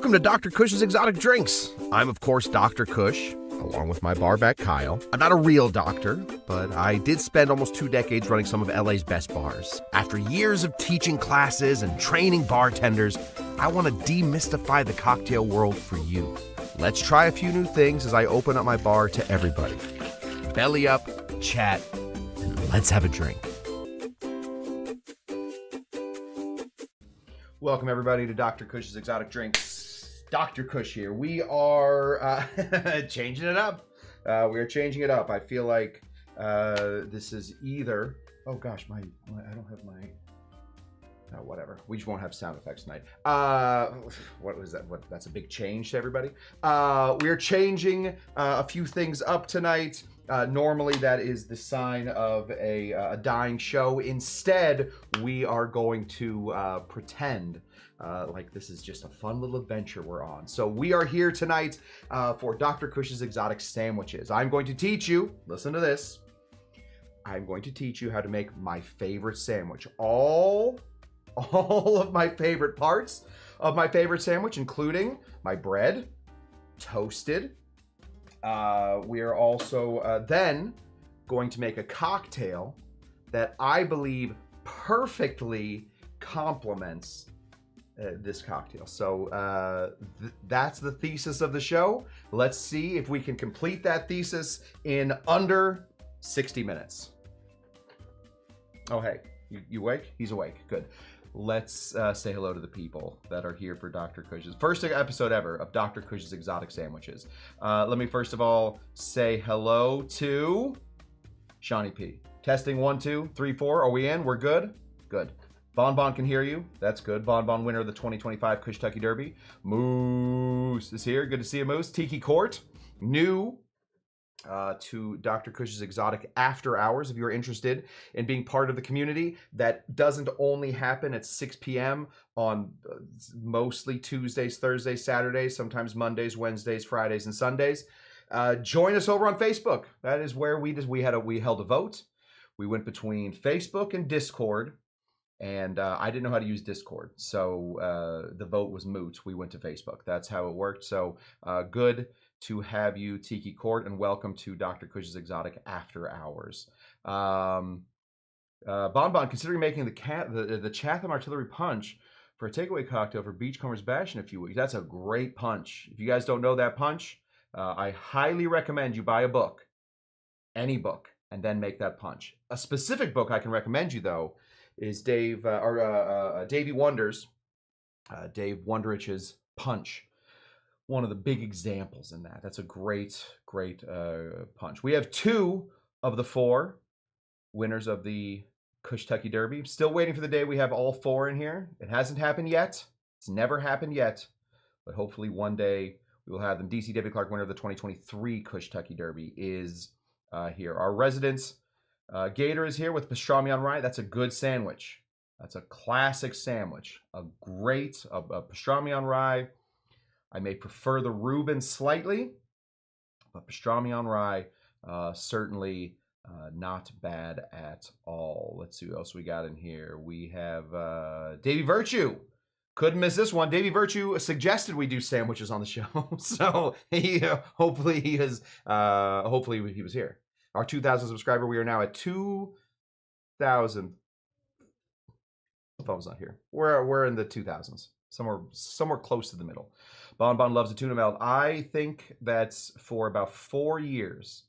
Welcome to Dr. Cush's Exotic Drinks. I'm, of course, Dr. Cush, along with my barback Kyle. I'm not a real doctor, but I did spend almost 2 decades running some of LA's best bars. After years of teaching classes and training bartenders, I want to demystify the cocktail world for you. Let's try a few new things as I open up my bar to everybody. Belly up, chat, and let's have a drink. Welcome, everybody, to Dr. Cush's Exotic Drinks. Dr. Cush here. We are changing it up. We are changing it up. I feel like this is either... Oh, gosh, I don't have my... Oh, whatever. We just won't have sound effects tonight. What was that? That's a big change to everybody. We are changing a few things up tonight. Normally, that is the sign of a dying show. Instead, we are going to pretend like this is just a fun little adventure we're on. So we are here tonight for Dr. Cush's Exotic Sandwiches. I'm going to teach you, listen to this, I'm going to teach you how to make my favorite sandwich. All of my favorite parts of my favorite sandwich, including my bread, toasted. We are also then going to make a cocktail that I believe perfectly complements this cocktail. So that's the thesis of the show. Let's see if we can complete that thesis in under 60 minutes. Oh, hey, you awake? He's awake. Good. Let's say hello to the people that are here for Dr. Cush's first episode ever of Dr. Cush's Exotic Sandwiches. Let me first of all say hello to Shawnee P. Testing 1, 2, 3, 4. Are we in? We're good? Good. Bon Bon can hear you. That's good. Bon Bon, winner of the 2025 Cush Tucky Derby. Moose is here. Good to see you, Moose. Tiki Court, new to Dr. Cush's Exotic After Hours. If you're interested in being part of the community, that doesn't only happen at 6 p.m. on mostly Tuesdays, Thursdays, Saturdays, sometimes Mondays, Wednesdays, Fridays, and Sundays. Join us over on Facebook. That is where we held a vote. We went between Facebook and Discord, and I didn't know how to use Discord, so the vote was moot. We went to Facebook. That's how it worked. So good to have you, Tiki Court, and welcome to Dr. Cush's Exotic After Hours. Bon Bon, considering making the Chatham Artillery Punch for a takeaway cocktail for Beachcombers Bash in a few weeks. That's a great punch. If you guys don't know that punch, I highly recommend you buy a book, any book, and then make that punch. A specific book I can recommend you, though, is Davey Wonders, Dave Wondrich's Punch. One of the big examples in that. That's a great punch. We have 2 of the 4 winners of the Cush Tucky Derby. Still waiting for the day we have all 4 in here. It hasn't happened yet. It's never happened yet. But hopefully one day we will have them. DC David Clark, winner of the 2023 Cush Tucky Derby, is here. Our resident Gator is here with pastrami on rye. That's a good sandwich. That's a classic sandwich. A great pastrami on rye. I may prefer the Reuben slightly, but pastrami on rye, certainly not bad at all. Let's see what else we got in here. We have Davey Virtue. Couldn't miss this one. Davey Virtue suggested we do sandwiches on the show, so hopefully he was here. Our 2,000 subscriber. We are now at 2,000. The phone's not here. We're in the 2,000s. Somewhere close to the middle. Bon Bon loves a tuna melt. I think that's for about 4 years.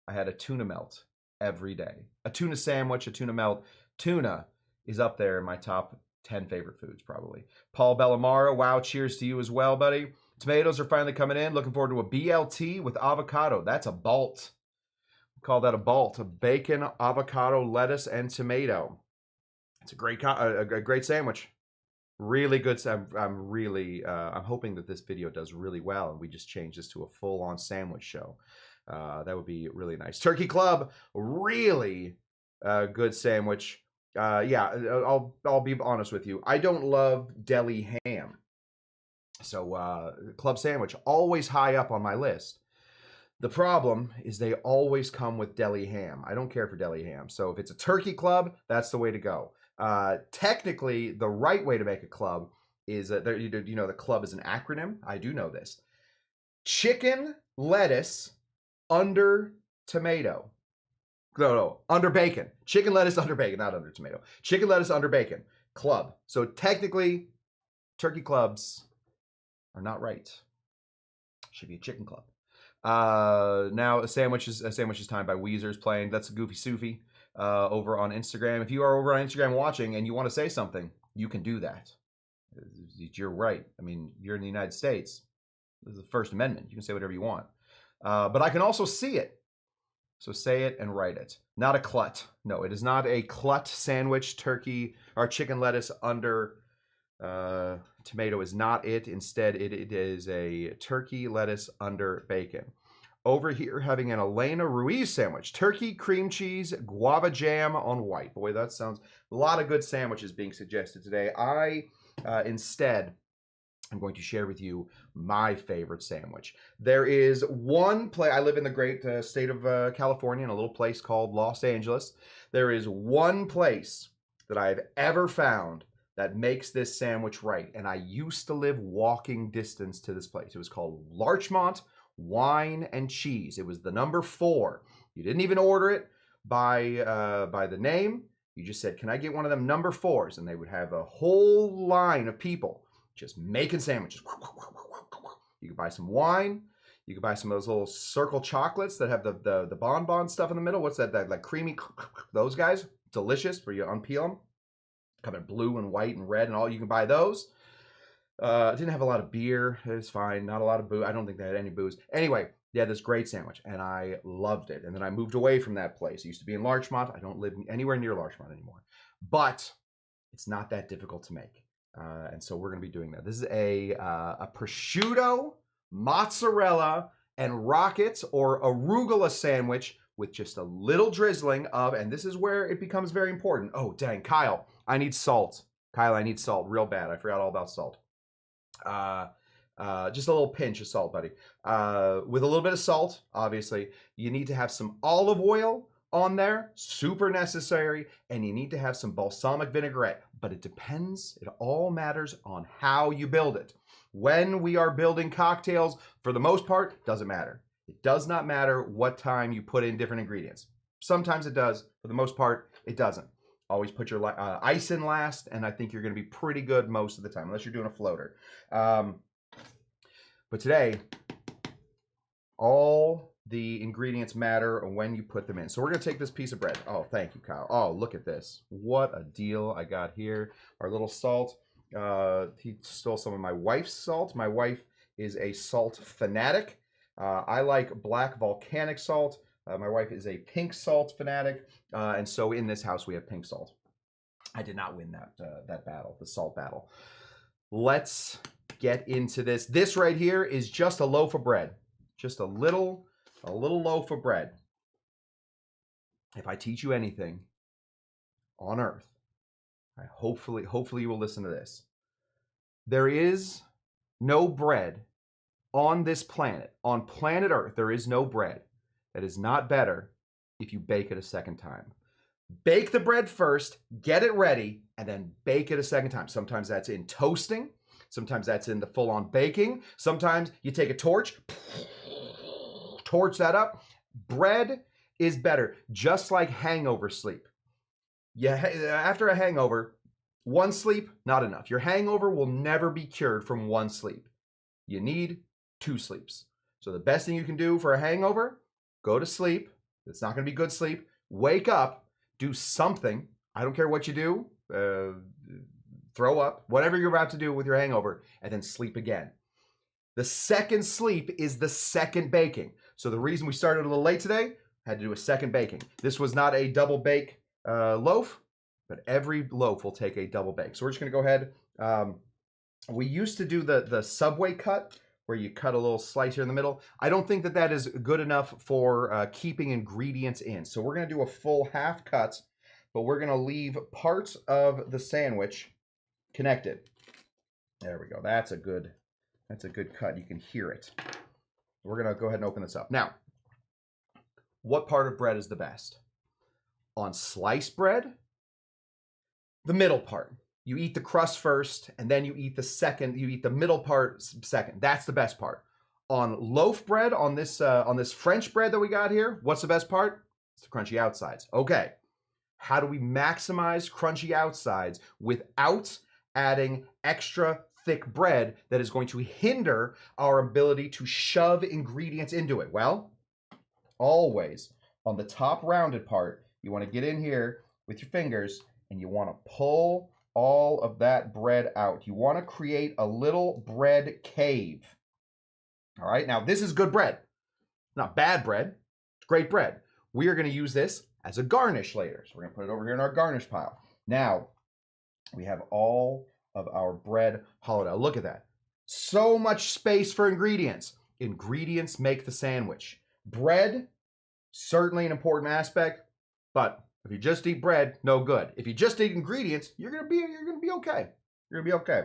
I had a tuna melt every day. A tuna sandwich, a tuna melt. Tuna is up there in my top 10 favorite foods, probably. Paul Bellamara, wow, cheers to you as well, buddy. Tomatoes are finally coming in. Looking forward to a BLT with avocado. That's a balt. We call that a balt. A bacon, avocado, lettuce, and tomato. It's a great sandwich. Really good. I'm hoping that this video does really well and we just change this to a full-on sandwich show. That would be really nice. Turkey Club, really good sandwich. Yeah, I'll be honest with you. I don't love deli ham. So club sandwich, always high up on my list. The problem is they always come with deli ham. I don't care for deli ham. So if it's a turkey club, that's the way to go. Technically, the right way to make a club is, you know, the club is an acronym. I do know this. Chicken lettuce under tomato. No, under bacon. Chicken lettuce under bacon, not under tomato. Chicken lettuce under bacon. Club. So technically, turkey clubs are not right. Should be a chicken club. Now a sandwich is time by Weezer's playing. That's a Goofy Soofy over on Instagram. If you are over on Instagram watching and you want to say something, you can do that. You're right. I mean, you're in the United States. This is the First Amendment. You can say whatever you want. But I can also see it. So say it and write it. Not a clut. No, it is not a clut sandwich. Turkey or chicken lettuce under tomato is not it. Instead, it is a turkey lettuce under bacon. Over here, having an Elena Ruiz sandwich. Turkey, cream cheese, guava jam on white. Boy, that sounds a lot of good sandwiches being suggested today. Instead, I'm going to share with you my favorite sandwich. There is one place, I live in the great state of California in a little place called Los Angeles. There is one place that I have ever found that makes this sandwich right. And I used to live walking distance to this place. It was called Larchmont Wine and Cheese. It was the number 4. You didn't even order it by the name. You just said, can I get one of them number 4s? And they would have a whole line of people just making sandwiches. You could buy some wine. You could buy some of those little circle chocolates that have the bonbon stuff in the middle. What's that? Like creamy, those guys. Delicious, where you unpeel them. Come in blue and white and red and all. You can buy those. Didn't have a lot of beer. It was fine. Not a lot of booze. I don't think they had any booze. Anyway, they had this great sandwich, and I loved it. And then I moved away from that place. I used to be in Larchmont. I don't live anywhere near Larchmont anymore. But it's not that difficult to make. And so we're going to be doing that. This is a prosciutto, mozzarella, and rockets or arugula sandwich with just a little drizzling of, and this is where it becomes very important. Oh, dang, Kyle, I need salt. Kyle, I need salt real bad. I forgot all about salt. Just a little pinch of salt, buddy. With a little bit of salt, obviously. You need to have some olive oil on there, super necessary, and you need to have some balsamic vinaigrette. But it depends, it all matters on how you build it. When we are building cocktails, for the most part, doesn't matter. It does not matter what time you put in different ingredients. Sometimes it does, for the most part, it doesn't. Always put your ice in last, and I think you're gonna be pretty good most of the time, unless you're doing a floater. But today, all the ingredients matter when you put them in. So we're gonna take this piece of bread. Oh, thank you, Kyle. Oh, look at this. What a deal I got here. Our little salt. He stole some of my wife's salt. My wife is a salt fanatic. I like black volcanic salt. My wife is a pink salt fanatic. And so in this house, we have pink salt. I did not win that battle, the salt battle. Let's get into this. This right here is just a loaf of bread. Just a little loaf of bread. If I teach you anything on earth, hopefully you will listen to this. There is no bread on this planet. On planet Earth, there is no bread that is not better if you bake it a second time. Bake the bread first, get it ready, and then bake it a second time. Sometimes that's in toasting. Sometimes that's in the full-on baking. Sometimes you take a torch, torch that up. Bread is better, just like hangover sleep. After a hangover, one sleep, not enough. Your hangover will never be cured from one sleep. You need 2 sleeps. So the best thing you can do for a hangover, go to sleep. It's not going to be good sleep. Wake up, do something. I don't care what you do. Throw up, whatever you're about to do with your hangover, and then sleep again. The second sleep is the second baking. So the reason we started a little late today, had to do a second baking. This was not a double bake loaf, but every loaf will take a double bake. So we're just gonna go ahead. We used to do the Subway cut, where you cut a little slice here in the middle. I don't think that is good enough for keeping ingredients in. So we're gonna do a full half cut, but we're gonna leave parts of the sandwich connected. There we go. That's a good cut. You can hear it. We're gonna go ahead and open this up. Now, what part of bread is the best? On sliced bread, the middle part. you eat the crust first, and then you eat the middle part second. That's the best part. On loaf bread, on this French bread that we got here, what's the best part? It's the crunchy outsides. Okay, how do we maximize crunchy outsides without adding extra thick bread that is going to hinder our ability to shove ingredients into it? Well, always on the top rounded part, you want to get in here with your fingers and you want to pull all of that bread out. You want to create a little bread cave. All right, now this is good bread. Not bad bread, it's great bread. We are going to use this as a garnish later. So we're going to put it over here in our garnish pile. Now, we have all of our bread hollowed out. Look at that. So much space for ingredients. Ingredients make the sandwich. Bread, certainly an important aspect, but if you just eat bread, no good. If you just eat ingredients, you're gonna be okay. You're gonna be okay.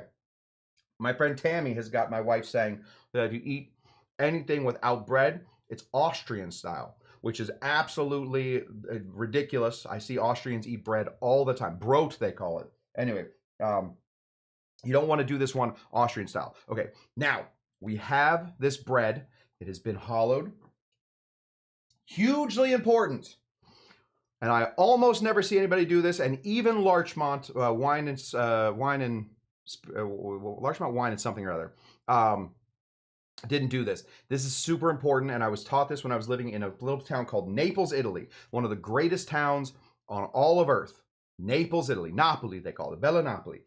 My friend Tammy has got my wife saying that if you eat anything without bread, it's Austrian style, which is absolutely ridiculous. I see Austrians eat bread all the time. Brot, they call it. Anyway, you don't want to do this one Austrian style. Okay, now we have this bread. It has been hollowed. Hugely important. And I almost never see anybody do this. And even Larchmont Larchmont wine and something or other didn't do this. This is super important. And I was taught this when I was living in a little town called Naples, Italy. One of the greatest towns on all of Earth. Naples, Italy. Napoli, they call it. Bella Napoli.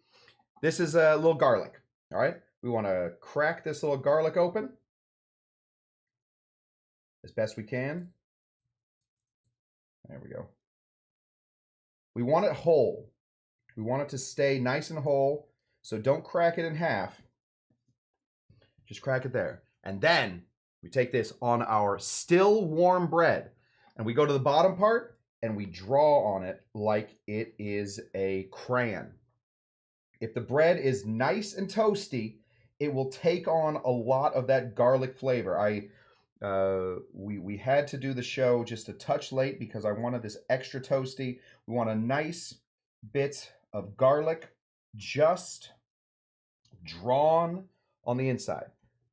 This is a little garlic. All right. We want to crack this little garlic open as best we can. There we go. We want it whole. We want it to stay nice and whole. So don't crack it in half. Just crack it there. And then we take this on our still warm bread and we go to the bottom part and we draw on it like it is a crayon. If the bread is nice and toasty, it will take on a lot of that garlic flavor. We had to do the show just a touch late because I wanted this extra toasty. We want a nice bit of garlic just drawn on the inside.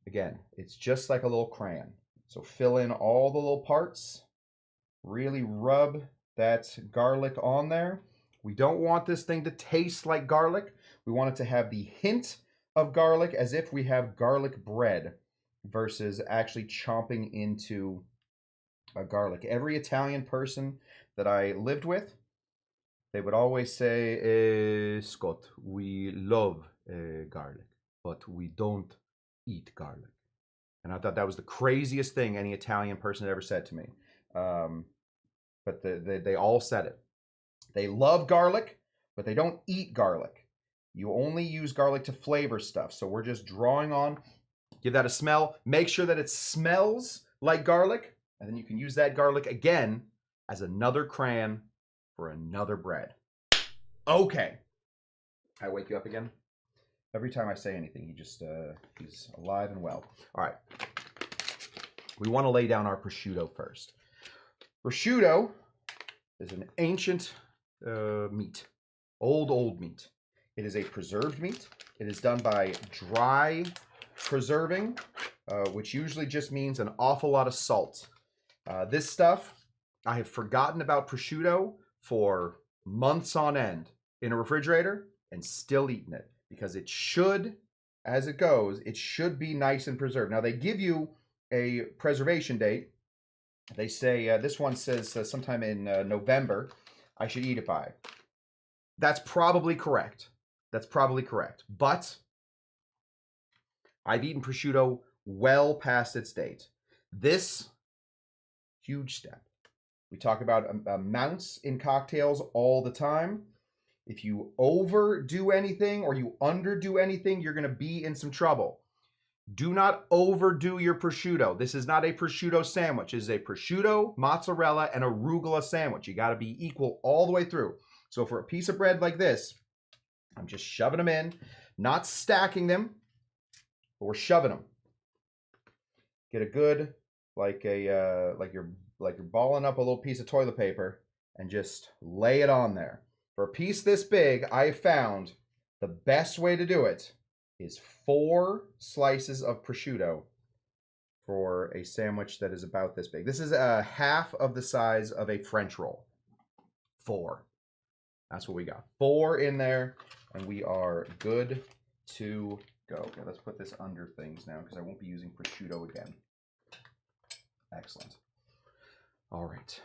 Again, it's just like a little crayon. So fill in all the little parts. Really rub that garlic on there. We don't want this thing to taste like garlic. We want it to have the hint of garlic as if we have garlic bread versus actually chomping into a garlic. Every Italian person that I lived with, they would always say, Scott, we love garlic, but we don't eat garlic. And I thought that was the craziest thing any Italian person had ever said to me. But they all said it. They love garlic, but they don't eat garlic. You only use garlic to flavor stuff. So we're just drawing on. Give that a smell. Make sure that it smells like garlic. And then you can use that garlic again as another crayon for another bread. Okay. I wake you up again? Every time I say anything, he's alive and well. All right. We want to lay down our prosciutto first. Prosciutto is an ancient meat. Old meat. It is a preserved meat. It is done by dry preserving, which usually just means an awful lot of salt. This stuff, I have forgotten about prosciutto for months on end in a refrigerator and still eating it because it should, as it goes, it should be nice and preserved. Now they give you a preservation date. They say, this one says sometime in November, I should eat it by. That's probably correct. That's probably correct. But I've eaten prosciutto well past its date. This, huge step. We talk about amounts in cocktails all the time. If you overdo anything or you underdo anything, you're going to be in some trouble. Do not overdo your prosciutto. This is not a prosciutto sandwich. This is a prosciutto, mozzarella, and arugula sandwich. You got to be equal all the way through. So for a piece of bread like this, I'm just shoving them in, not stacking them, but we're shoving them. Get a good, like you're balling up a little piece of toilet paper and just lay it on there. For a piece this big, I found The best way to do it is 4 slices of prosciutto for a sandwich that is about this big. This is half of the size of a French roll. 4. That's what we got. 4 in there, and we are good to go. Okay, let's put this under things now because I won't be using prosciutto again. Excellent. All right.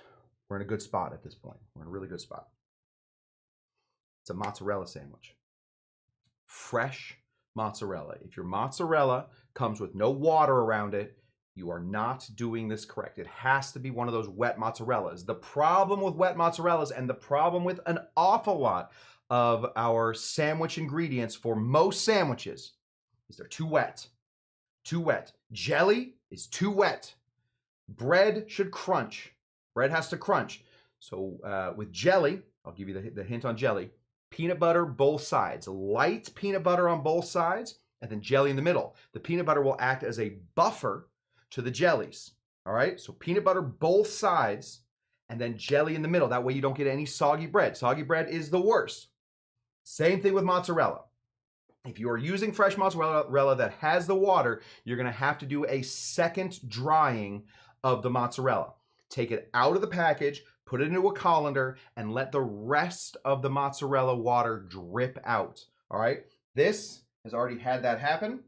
We're in a good spot at this point. We're in a really good spot. It's a mozzarella sandwich. Fresh mozzarella. If your mozzarella comes with no water around it, you are not doing this correct. It has to be one of those wet mozzarellas. The problem with wet mozzarellas and the problem with an awful lot of our sandwich ingredients for most sandwiches is they're too wet. Too wet. Jelly is too wet. Bread should crunch. Bread has to crunch. So with jelly, I'll give you the hint on jelly, peanut butter both sides. Light peanut butter on both sides and then jelly in the middle. The peanut butter will act as a buffer to the jellies. All right, so peanut butter both sides and then jelly in the middle. That way you don't get any soggy bread. Soggy bread is the worst. Same thing with mozzarella. If you are using fresh mozzarella that has the water, you're gonna have to do a second drying of the mozzarella. Take it out of the package, put it into a colander, and let the rest of the mozzarella water drip out. All right, this has already had that happen.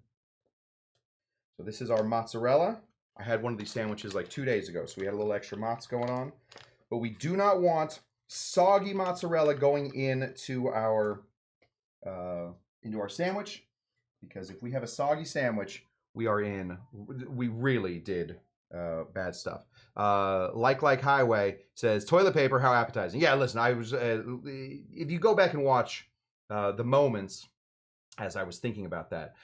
So this is our mozzarella. I had one of these sandwiches like 2 days ago, so we had a little extra mozz going on. But we do not want soggy mozzarella going into our sandwich, because if we have a soggy sandwich, we really did bad stuff. Like Highway says, toilet paper, how appetizing. Yeah, listen, I was if you go back and watch the moments as I was thinking about that,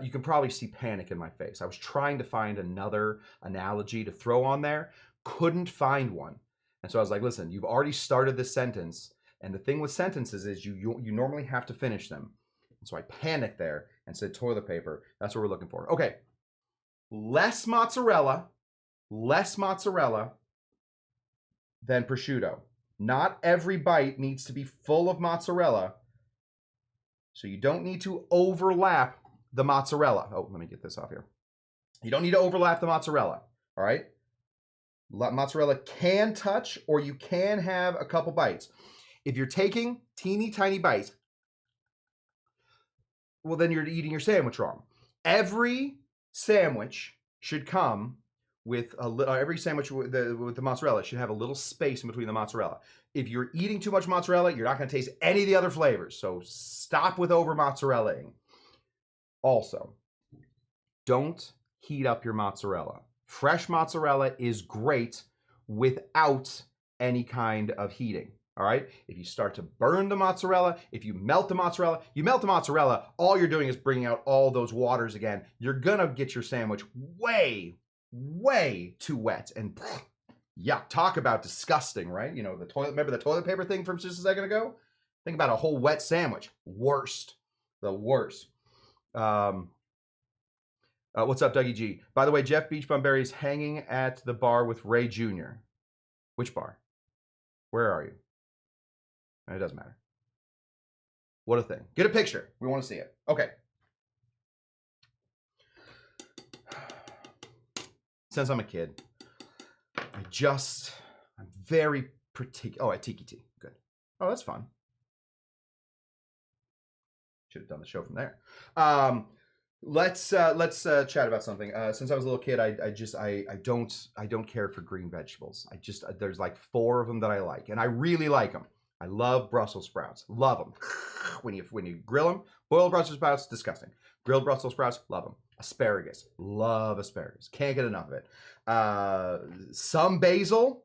you can probably see panic in my face. I was trying to find another analogy to throw on there, couldn't find one. And so I was like, listen, you've already started this sentence, and the thing with sentences is you normally have to finish them. And so I panicked there and said toilet paper. That's what we're looking for. Okay, less mozzarella than prosciutto. Not every bite needs to be full of mozzarella, so you don't need to overlap the mozzarella. Oh, let me get this off here. You don't need to overlap the mozzarella, all right? Mozzarella can touch, or you can have a couple bites. If you're taking teeny tiny bites, well, then you're eating your sandwich wrong. Every sandwich should come with every sandwich with the mozzarella should have a little space in between the mozzarella. If you're eating too much mozzarella, you're not going to taste any of the other flavors. So stop with over mozzarellaing. Also, don't heat up your mozzarella. Fresh mozzarella is great without any kind of heating. All right. If you start to burn the mozzarella, if you melt the mozzarella, all you're doing is bringing out all those waters again. You're going to get your sandwich way too wet and yuck. Talk about disgusting, right? You know, remember the toilet paper thing from just a second ago? Think about a whole wet sandwich. Worst. The worst. What's up, Dougie G? By the way, Jeff Beach Bumberry is hanging at the bar with Ray Jr. Which bar? Where are you? It doesn't matter. What a thing. Get a picture. We want to see it. Okay. Since I'm a kid, I'm very particular. Oh, at Tiki Tea. Good. Oh, that's fun. Should have done the show from there. Let's chat about something. Since I was a little kid, I don't care for green vegetables. There's like 4 of them that I like, and I really like them. I love Brussels sprouts. Love them. When you grill them, boiled Brussels sprouts, disgusting. Grilled Brussels sprouts, love them. Asparagus, love asparagus. Can't get enough of it. Some basil.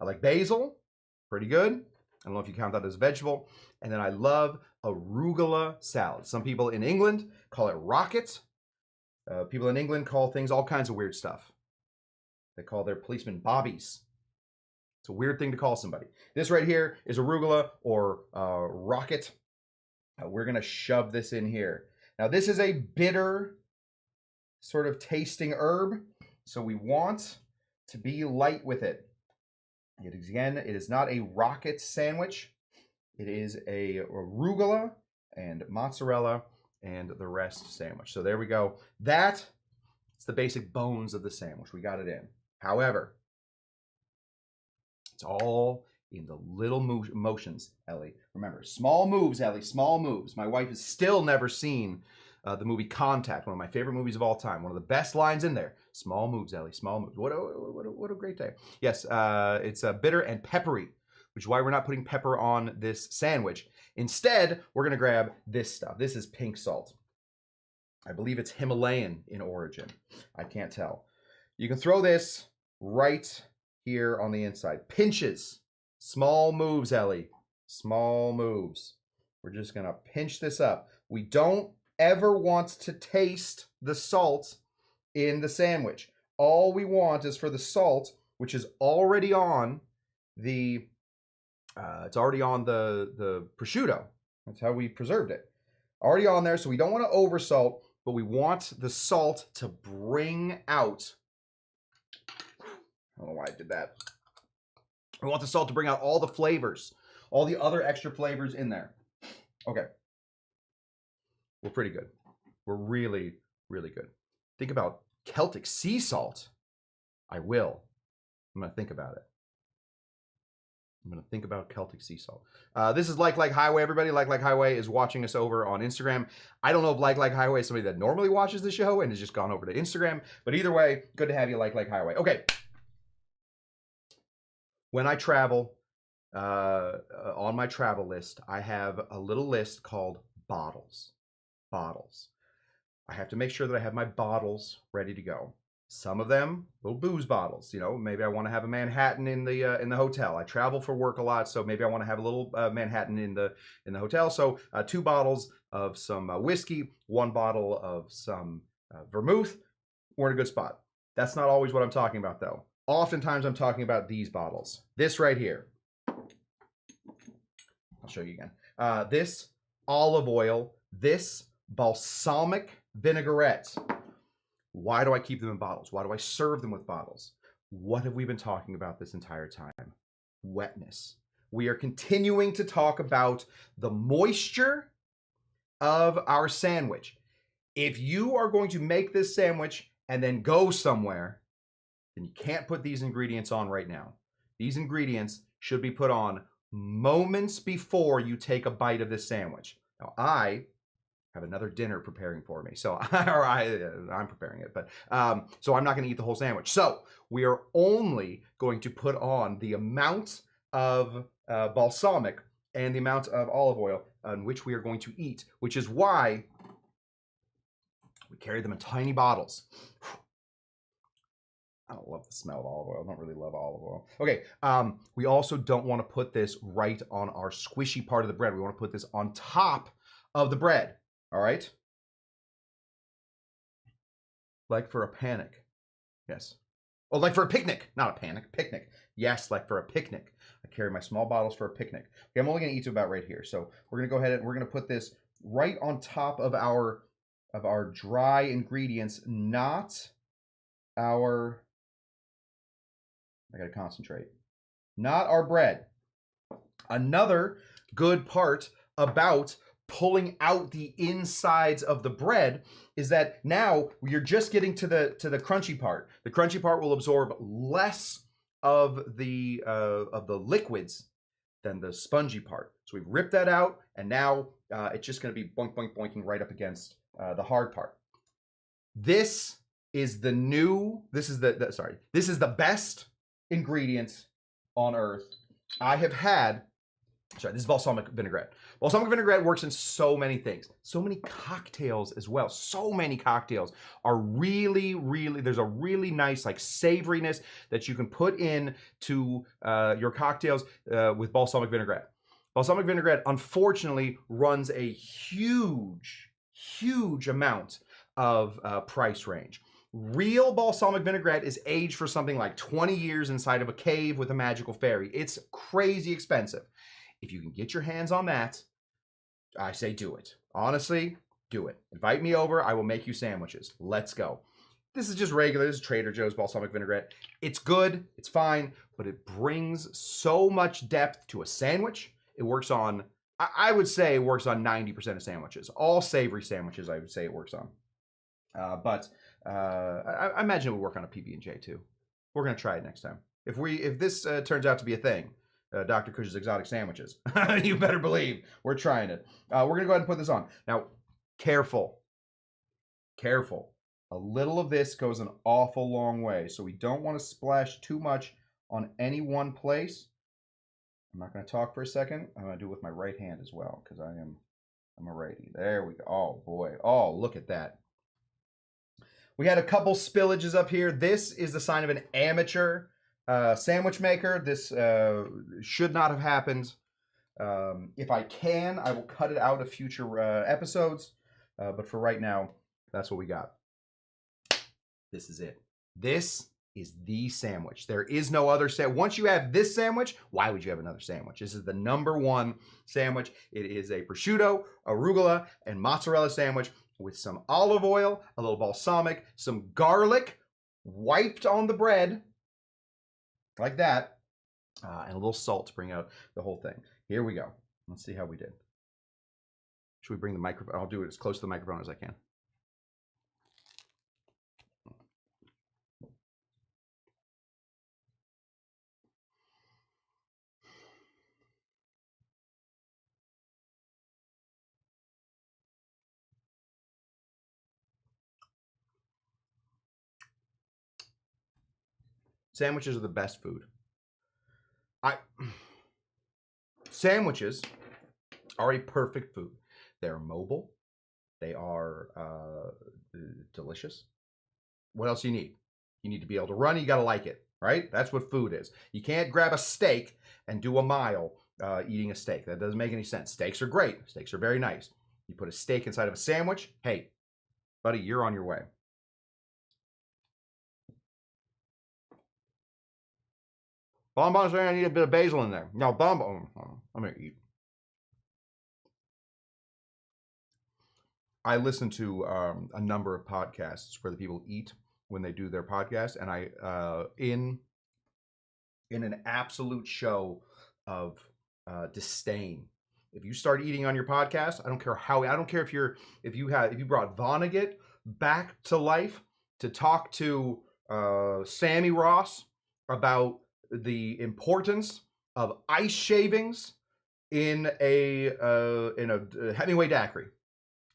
I like basil. Pretty good. I don't know if you count that as a vegetable. And then I love arugula salad. Some people in England call it rocket. People in England call things all kinds of weird stuff. They call their policemen bobbies. It's a weird thing to call somebody. This right here is arugula or rocket. We're going to shove this in here. Now, this is a bitter sort of tasting herb, so we want to be light with it. Again, it is not a rocket sandwich. It is a arugula, and mozzarella, and the rest sandwich. So there we go. That's the basic bones of the sandwich. We got it in. However, it's all in the little motions, Ellie. Remember, small moves, Ellie, small moves. My wife has still never seen the movie Contact, one of my favorite movies of all time. One of the best lines in there. Small moves, Ellie, small moves. What a great day. Yes, it's bitter and peppery, which is why we're not putting pepper on this sandwich. Instead, we're going to grab this stuff. This is pink salt. I believe it's Himalayan in origin. I can't tell. You can throw this right here on the inside. Pinches. Small moves, Ellie. Small moves. We're just going to pinch this up. We don't ever want to taste the salt in the sandwich. All we want is for the salt, which is already on the the prosciutto. That's how we preserved it. Already on there, so we don't want to oversalt, but we want the salt to bring out, I don't know why I did that. We want the salt to bring out all the flavors, all the other extra flavors in there. Okay. We're pretty good. We're really, really good. Think about Celtic sea salt. I will. I'm going to think about it. I'm going to think about Celtic sea salt. This is Like Highway, everybody. Like Highway is watching us over on Instagram. I don't know if Like Highway is somebody that normally watches the show and has just gone over to Instagram. But either way, good to have you, Like Highway. Okay. When I travel, on my travel list, I have a little list called bottles. Bottles. I have to make sure that I have my bottles ready to go. Some of them, little booze bottles. You know, maybe I want to have a Manhattan in the hotel. I travel for work a lot, so maybe I want to have a little Manhattan in the hotel. So 2 bottles of some whiskey, 1 bottle of some vermouth. We're in a good spot. That's not always what I'm talking about, though. Oftentimes, I'm talking about these bottles. This right here. I'll show you again. This olive oil. This balsamic vinaigrette. Why do I keep them in bottles? Why do I serve them with bottles? What have we been talking about this entire time? Wetness. We are continuing to talk about the moisture of our sandwich. If you are going to make this sandwich and then go somewhere, then you can't put these ingredients on right now. These ingredients should be put on moments before you take a bite of this sandwich. Now, I have another dinner preparing for me, so I'm preparing it, but so I'm not going to eat the whole sandwich. So we are only going to put on the amount of balsamic and the amount of olive oil on which we are going to eat, which is why we carry them in tiny bottles. I don't love the smell of olive oil. I don't really love olive oil. Okay, we also don't want to put this right on our squishy part of the bread. We want to put this on top of the bread. All right? Like for a panic. Yes. Oh, like for a picnic. Not a panic. Picnic. Yes, like for a picnic. I carry my small bottles for a picnic. Okay, I'm only going to eat to about right here. So we're going to go ahead and we're going to put this right on top of our dry ingredients, not our... I got to concentrate. Not our bread. Another good part about pulling out the insides of the bread is that now you're just getting to the crunchy part. The crunchy part will absorb less of the liquids than the spongy part. So we've ripped that out, and now it's just going to be boink, boink, boinking right up against the hard part. This is the best ingredients on earth. I have had, this is balsamic vinaigrette. Balsamic vinaigrette works in so many things. So many cocktails as well. So many cocktails are really, really, there's a really nice like savoriness that you can put in to your cocktails with balsamic vinaigrette. Balsamic vinaigrette, unfortunately, runs a huge, huge amount of price range. Real balsamic vinaigrette is aged for something like 20 years inside of a cave with a magical fairy. It's crazy expensive. If you can get your hands on that, I say do it. Honestly, do it. Invite me over. I will make you sandwiches. Let's go. This is just regular. This is Trader Joe's balsamic vinaigrette. It's good. It's fine. But it brings so much depth to a sandwich. It works on I would say it works on 90% of sandwiches. All savory sandwiches, I would say it works on. But I imagine it would work on a PB&J too. We're gonna try it next time. If this turns out to be a thing, Dr. Cush's exotic sandwiches, you better believe we're trying it. We're gonna go ahead and put this on now. Careful, careful. A little of this goes an awful long way, so we don't want to splash too much on any one place. I'm not going to talk for a second. I'm going to do it with my right hand as well because I'm a righty. There we go. Oh boy. Oh, look at that. We had a couple spillages up here. This is the sign of an amateur sandwich maker. This should not have happened. If I can, I will cut it out of future episodes. But for right now, that's what we got. This is it. This is the sandwich. There is no other sandwich. Once you have this sandwich, why would you have another sandwich? This is the #1 sandwich. It is a prosciutto, arugula, and mozzarella sandwich with some olive oil, a little balsamic, some garlic wiped on the bread, like that, and a little salt to bring out the whole thing. Here we go. Let's see how we did. Should we bring the microphone? I'll do it as close to the microphone as I can. Sandwiches are the best food. Sandwiches are a perfect food. They're mobile. They are delicious. What else do you need? You need to be able to run. You got to like it, right? That's what food is. You can't grab a steak and do a mile eating a steak. That doesn't make any sense. Steaks are great. Steaks are very nice. You put a steak inside of a sandwich. Hey, buddy, you're on your way. Bonbon's saying I need a bit of basil in there. Now, bonbon, I'm going to eat. I listen to a number of podcasts where the people eat when they do their podcast, and I in an absolute show of disdain. If you start eating on your podcast, I don't care how. I don't care if you brought Vonnegut back to life to talk to Sammy Ross about the importance of ice shavings in a Hemingway daiquiri.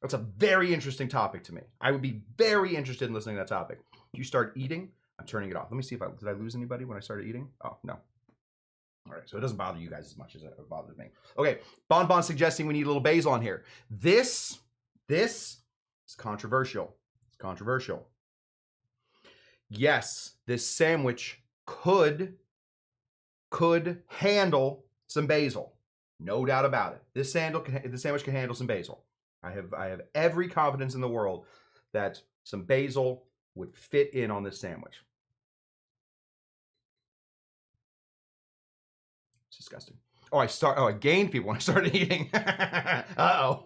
That's a very interesting topic to me. I would be very interested in listening to that topic. If you start eating, I'm turning it off. Let me see if did I lose anybody when I started eating? Oh, no. All right, so it doesn't bother you guys as much as it bothers me. Okay, Bonbon suggesting we need a little basil on here. This is controversial. It's controversial. Yes, this sandwich could handle some basil. No doubt about it. This sandwich can handle some basil. I have every confidence in the world that some basil would fit in on this sandwich. It's disgusting. Oh, I gained people when I started eating. Uh-oh.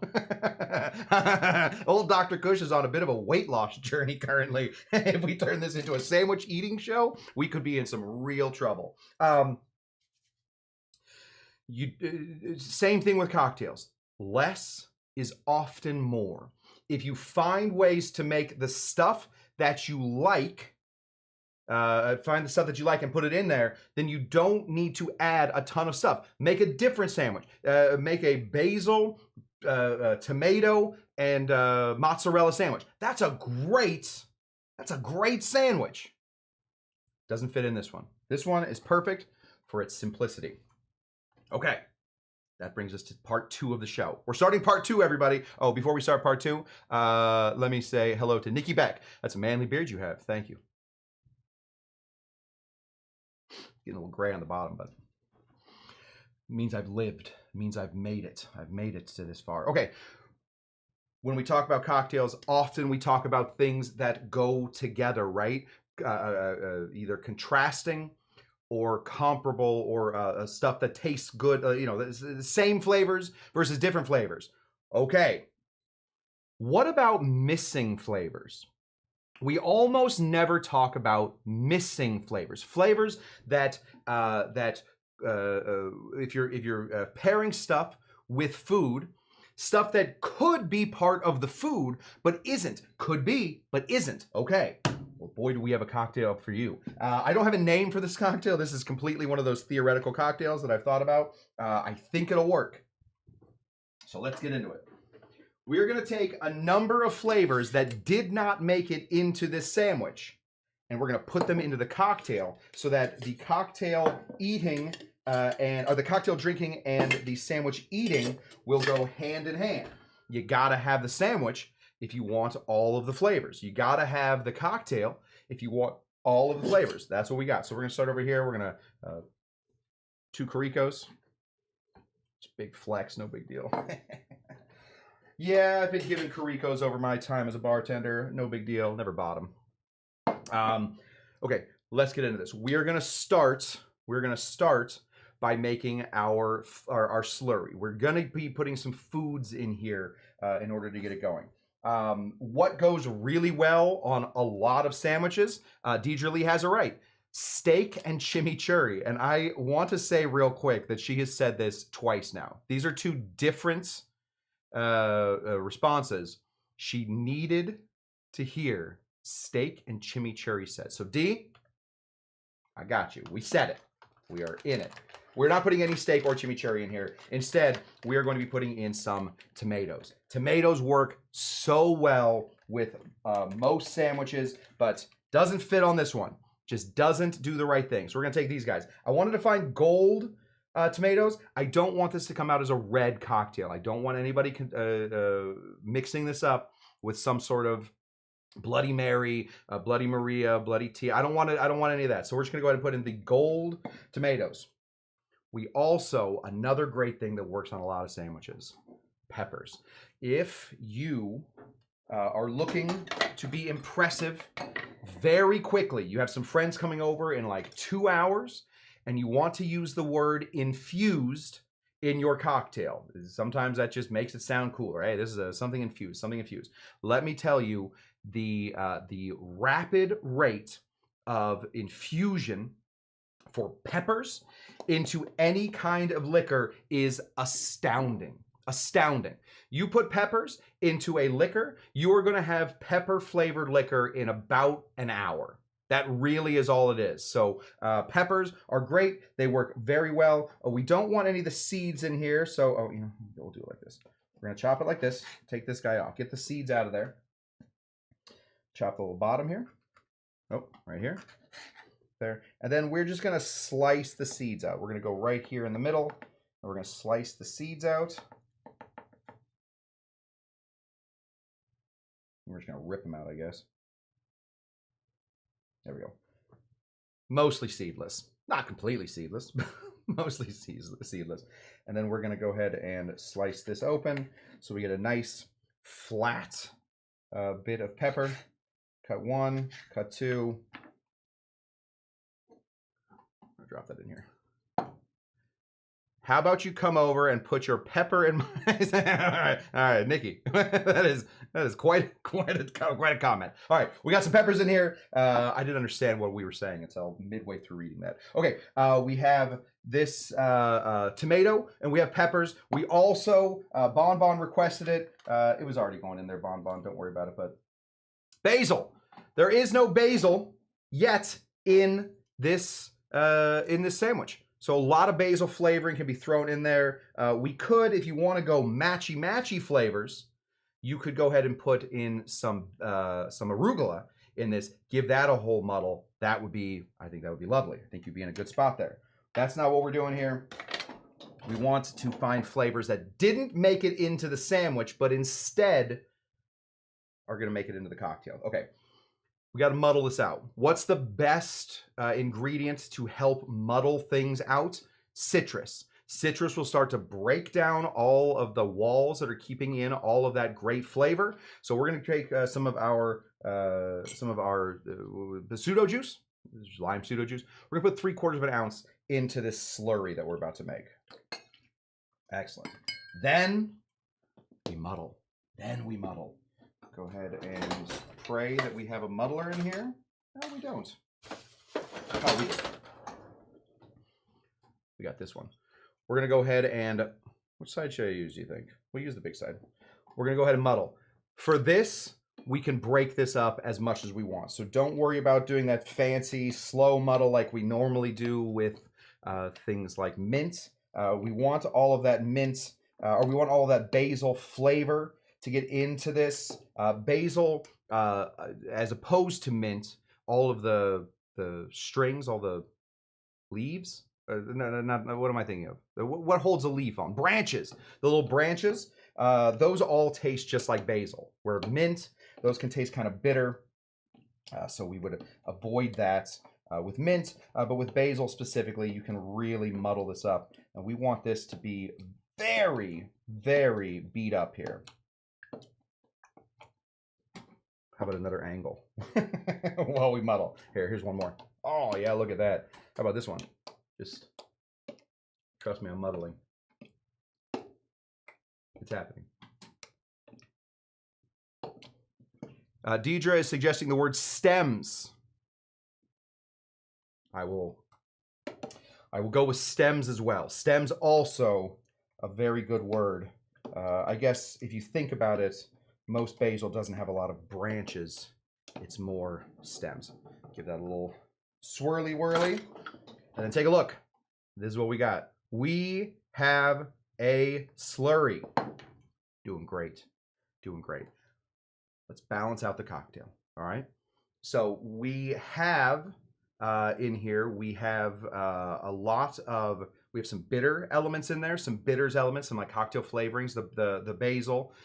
Old Dr. Cush is on a bit of a weight loss journey currently. If we turn this into a sandwich eating show, we could be in some real trouble. Same thing with cocktails. Less is often more. If you find ways to make the stuff that you like, find the stuff that you like and put it in there, then you don't need to add a ton of stuff. Make a different sandwich. Make a basil, tomato, and mozzarella sandwich. That's a great sandwich. Doesn't fit in this one. This one is perfect for its simplicity. Okay. That brings us to part 2 of the show. We're starting part 2, everybody. Oh, before we start part 2, let me say hello to Nikki Beck. That's a manly beard you have. Thank you. Getting a little gray on the bottom, but it means I've lived. It means I've made it. I've made it to this far. Okay. When we talk about cocktails, often we talk about things that go together, right? Either contrasting or comparable, or stuff that tastes good, the same flavors versus different flavors. Okay. What about missing flavors? We almost never talk about missing flavors. Flavors that if you're pairing stuff with food. Stuff that could be part of the food, but isn't. Could be, but isn't. Okay. Well, boy, do we have a cocktail for you. I don't have a name for this cocktail. This is completely one of those theoretical cocktails that I've thought about. I think it'll work. So let's get into it. We're going to take a number of flavors that did not make it into this sandwich, and we're going to put them into the cocktail so that the cocktail eating or the cocktail drinking and the sandwich eating will go hand in hand. You gotta have the sandwich if you want all of the flavors. You gotta have the cocktail if you want all of the flavors. That's what we got. So we're gonna start over here. We're gonna 2 Caricos. It's a big flex, no big deal. Yeah, I've been giving Caricos over my time as a bartender. No big deal. Never bought them. Okay, let's get into this. We're gonna start by making our slurry. We're gonna be putting some foods in here in order to get it going. What goes really well on a lot of sandwiches, Deidre Lee has it right, steak and chimichurri. And I want to say real quick that she has said this twice now. These are 2 different responses. She needed to hear steak and chimichurri said. So D, I got you. We said it. We are in it. We're not putting any steak or chimichurri in here. Instead, we are going to be putting in some tomatoes. Tomatoes work so well with most sandwiches, but doesn't fit on this one. Just doesn't do the right thing. So we're going to take these guys. I wanted to find gold tomatoes. I don't want this to come out as a red cocktail. I don't want anybody mixing this up with some sort of Bloody Mary, Bloody Maria, Bloody Tea. I don't want any of that. So we're just going to go ahead and put in the gold tomatoes. We also, another great thing that works on a lot of sandwiches, peppers. If you are looking to be impressive very quickly, you have some friends coming over in like 2 hours, and you want to use the word infused in your cocktail. Sometimes that just makes it sound cool, right? This is something infused, something infused. Let me tell you, the rapid rate of infusion for peppers into any kind of liquor is astounding. Astounding. You put peppers into a liquor, you are going to have pepper flavored liquor in about an hour. That really is all it is. So peppers are great. They work very well. We don't want any of the seeds in here. So, we'll do it like this. We're going to chop it like this. Take this guy off. Get the seeds out of there. Chop the little bottom here. Oh, right here. There. And then we're just going to slice the seeds out. We're going to go right here in the middle. And we're going to slice the seeds out. We're just going to rip them out, I guess. There we go. Mostly seedless. Not completely seedless, but mostly seedless. And then we're going to go ahead and slice this open so we get a nice flat bit of pepper. Cut 1, cut 2. I'll drop that in here. How about you come over and put your pepper in my... all right, Nikki. that is quite a comment. All right, we got some peppers in here. I didn't understand what we were saying until midway through reading that. Okay, we have this tomato and we have peppers. We also Bon requested it. It was already going in there, Bon. Don't worry about it. But basil. There is no basil yet in this sandwich. So a lot of basil flavoring can be thrown in there. We could, if you want to go matchy flavors, you could go ahead and put in some arugula in this. Give that a whole muddle. I think that would be lovely. I think you'd be in a good spot there. That's not what we're doing here. We want to find flavors that didn't make it into the sandwich, but instead are going to make it into the cocktail. Okay. We got to muddle this out. What's the best ingredient to help muddle things out? Citrus. Citrus will start to break down all of the walls that are keeping in all of that great flavor. So we're going to take some of our pseudo juice, lime pseudo juice. We're going to put 3/4 of an ounce into this slurry that we're about to make. Excellent. Then we muddle. Go ahead and pray that we have a muddler in here. No, we don't. Oh, we do. We got this one. We're going to go ahead and Which side should I use, do you think? We'll use the big side. We're gonna go ahead and muddle. For this, we can break this up as much as we want. So don't worry about doing that fancy, slow muddle like we normally do with things like mint. We want all of that mint, or we want all of that basil flavor to get into this. Basil, as opposed to mint, all of the strings, all the leaves, no, what am I thinking of? What holds a leaf on? Branches. The little branches, those all taste just like basil. Where mint, those can taste kind of bitter. So we would avoid that with mint, but with basil specifically, you can really muddle this up. And we want this to be very, very beat up here. How about another angle while we muddle? Here's one more. Oh yeah, look at that. How about this one? Just trust me, I'm muddling. It's happening. Deidre is suggesting the word stems. I will go with stems as well. Stems also a very good word. I guess if you think about it, most basil doesn't have a lot of branches. It's more stems. Give that a little swirly whirly. And then take a look. This is what we got. We have a slurry. Doing great. Doing great. Let's balance out the cocktail. All right. So we have in here, we have we have some bitter elements in there, some bitters elements, some like cocktail flavorings, the basil.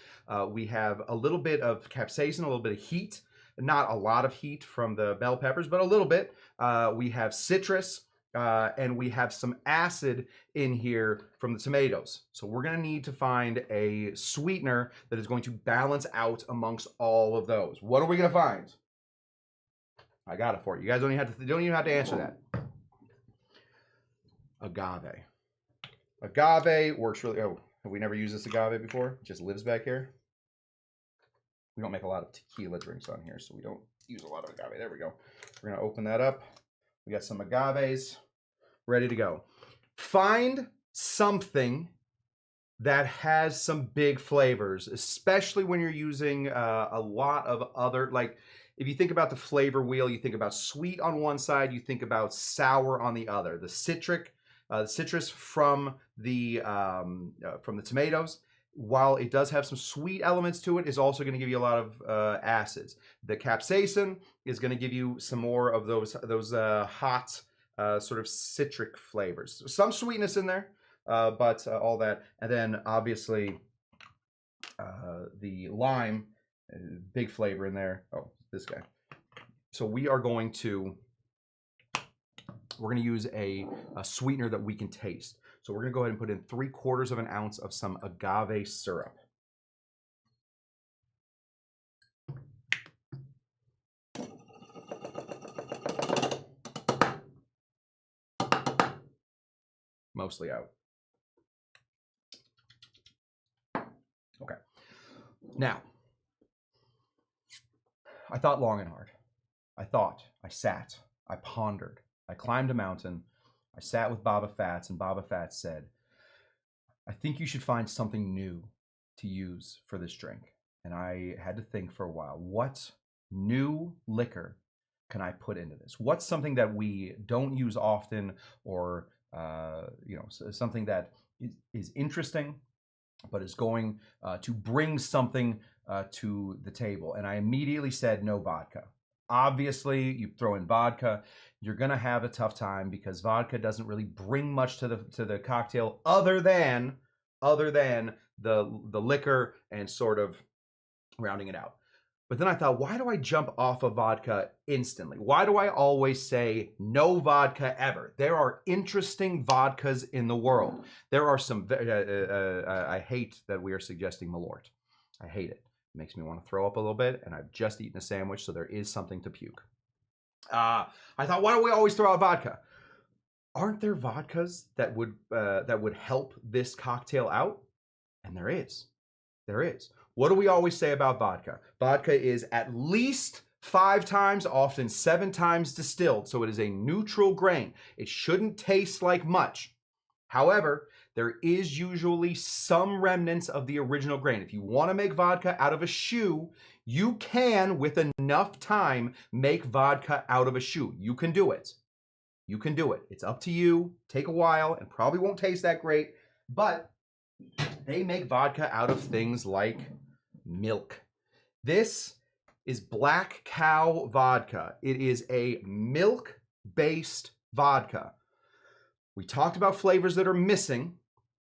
We have a little bit of capsaicin, a little bit of heat. Not a lot of heat from the bell peppers, but a little bit. We have citrus. And we have some acid in here from the tomatoes. So we're going to need to find a sweetener that is going to balance out amongst all of those. What are we going to find? I got it for you. You guys don't even have to answer that. Agave. Agave works really. Oh, have we never used this agave before? It just lives back here. We don't make a lot of tequila drinks on here, so we don't use a lot of agave. There we go. We're going to open that up. We got some agaves ready to go. Find something that has some big flavors, especially when you're using a lot of other, like if you think about the flavor wheel, you think about sweet on one side, you think about sour on the other. The citrus from the tomatoes, while it does have some sweet elements to it, is also going to give you a lot of acids. The capsaicin is going to give you some more of those hot sort of citric flavors. Some sweetness in there, but all that. And then obviously the lime, big flavor in there. Oh, this guy. So we're going to use a sweetener that we can taste. So we're going to go ahead and put in 3/4 of an ounce of some agave syrup. Mostly out. Okay. Now, I thought long and hard. I sat, I pondered, I climbed a mountain, I sat with Baba Fats, and Baba Fats said, I think you should find something new to use for this drink. And I had to think for a while, what new liquor can I put into this? What's something that we don't use often, or something that is interesting, but is going to bring something to the table? And I immediately said no vodka. Obviously, you throw in vodka, you're gonna have a tough time because vodka doesn't really bring much to the cocktail other than the liquor and sort of rounding it out. But then I thought, why do I jump off of vodka instantly? Why do I always say no vodka ever? There are interesting vodkas in the world. There are some, I hate that we are suggesting Malort. I hate it. It makes me want to throw up a little bit, and I've just eaten a sandwich, so there is something to puke. I thought, why don't we always throw out vodka? Aren't there vodkas that would help this cocktail out? And there is. There is. What do we always say about vodka? Vodka is at least 5 times, often 7 times distilled, so it is a neutral grain. It shouldn't taste like much. However, there is usually some remnants of the original grain. If you want to make vodka out of a shoe, you can, with enough time, make vodka out of a shoe. You can do it. You can do it. It's up to you. Take a while and probably won't taste that great, but they make vodka out of things like milk. This is Black Cow vodka. It is a milk-based vodka. We talked about flavors that are missing.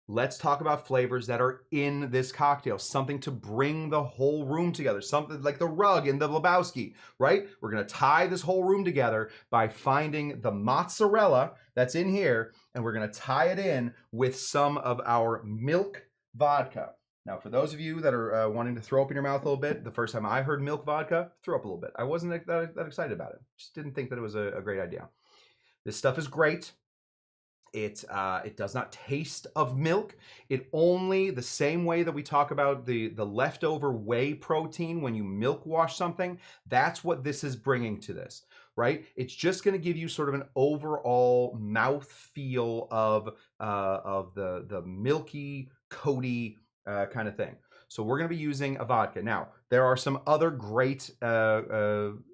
Let's talk about flavors that are in this cocktail. Something to bring the whole room together. Something like the rug in the Lebowski, right? We're gonna tie this whole room together by finding the mozzarella that's in here, and we're gonna tie it in with some of our milk vodka. Now, for those of you that are wanting to throw up in your mouth a little bit, the first time I heard milk vodka, threw up a little bit. I wasn't that excited about it. Just didn't think that it was a great idea. This stuff is great. It does not taste of milk. It only, the same way that we talk about the leftover whey protein when you milk wash something, that's what this is bringing to this, right? It's just going to give you sort of an overall mouth feel of the milky, coaty kind of thing. So we're going to be using a vodka. Now, there are some other great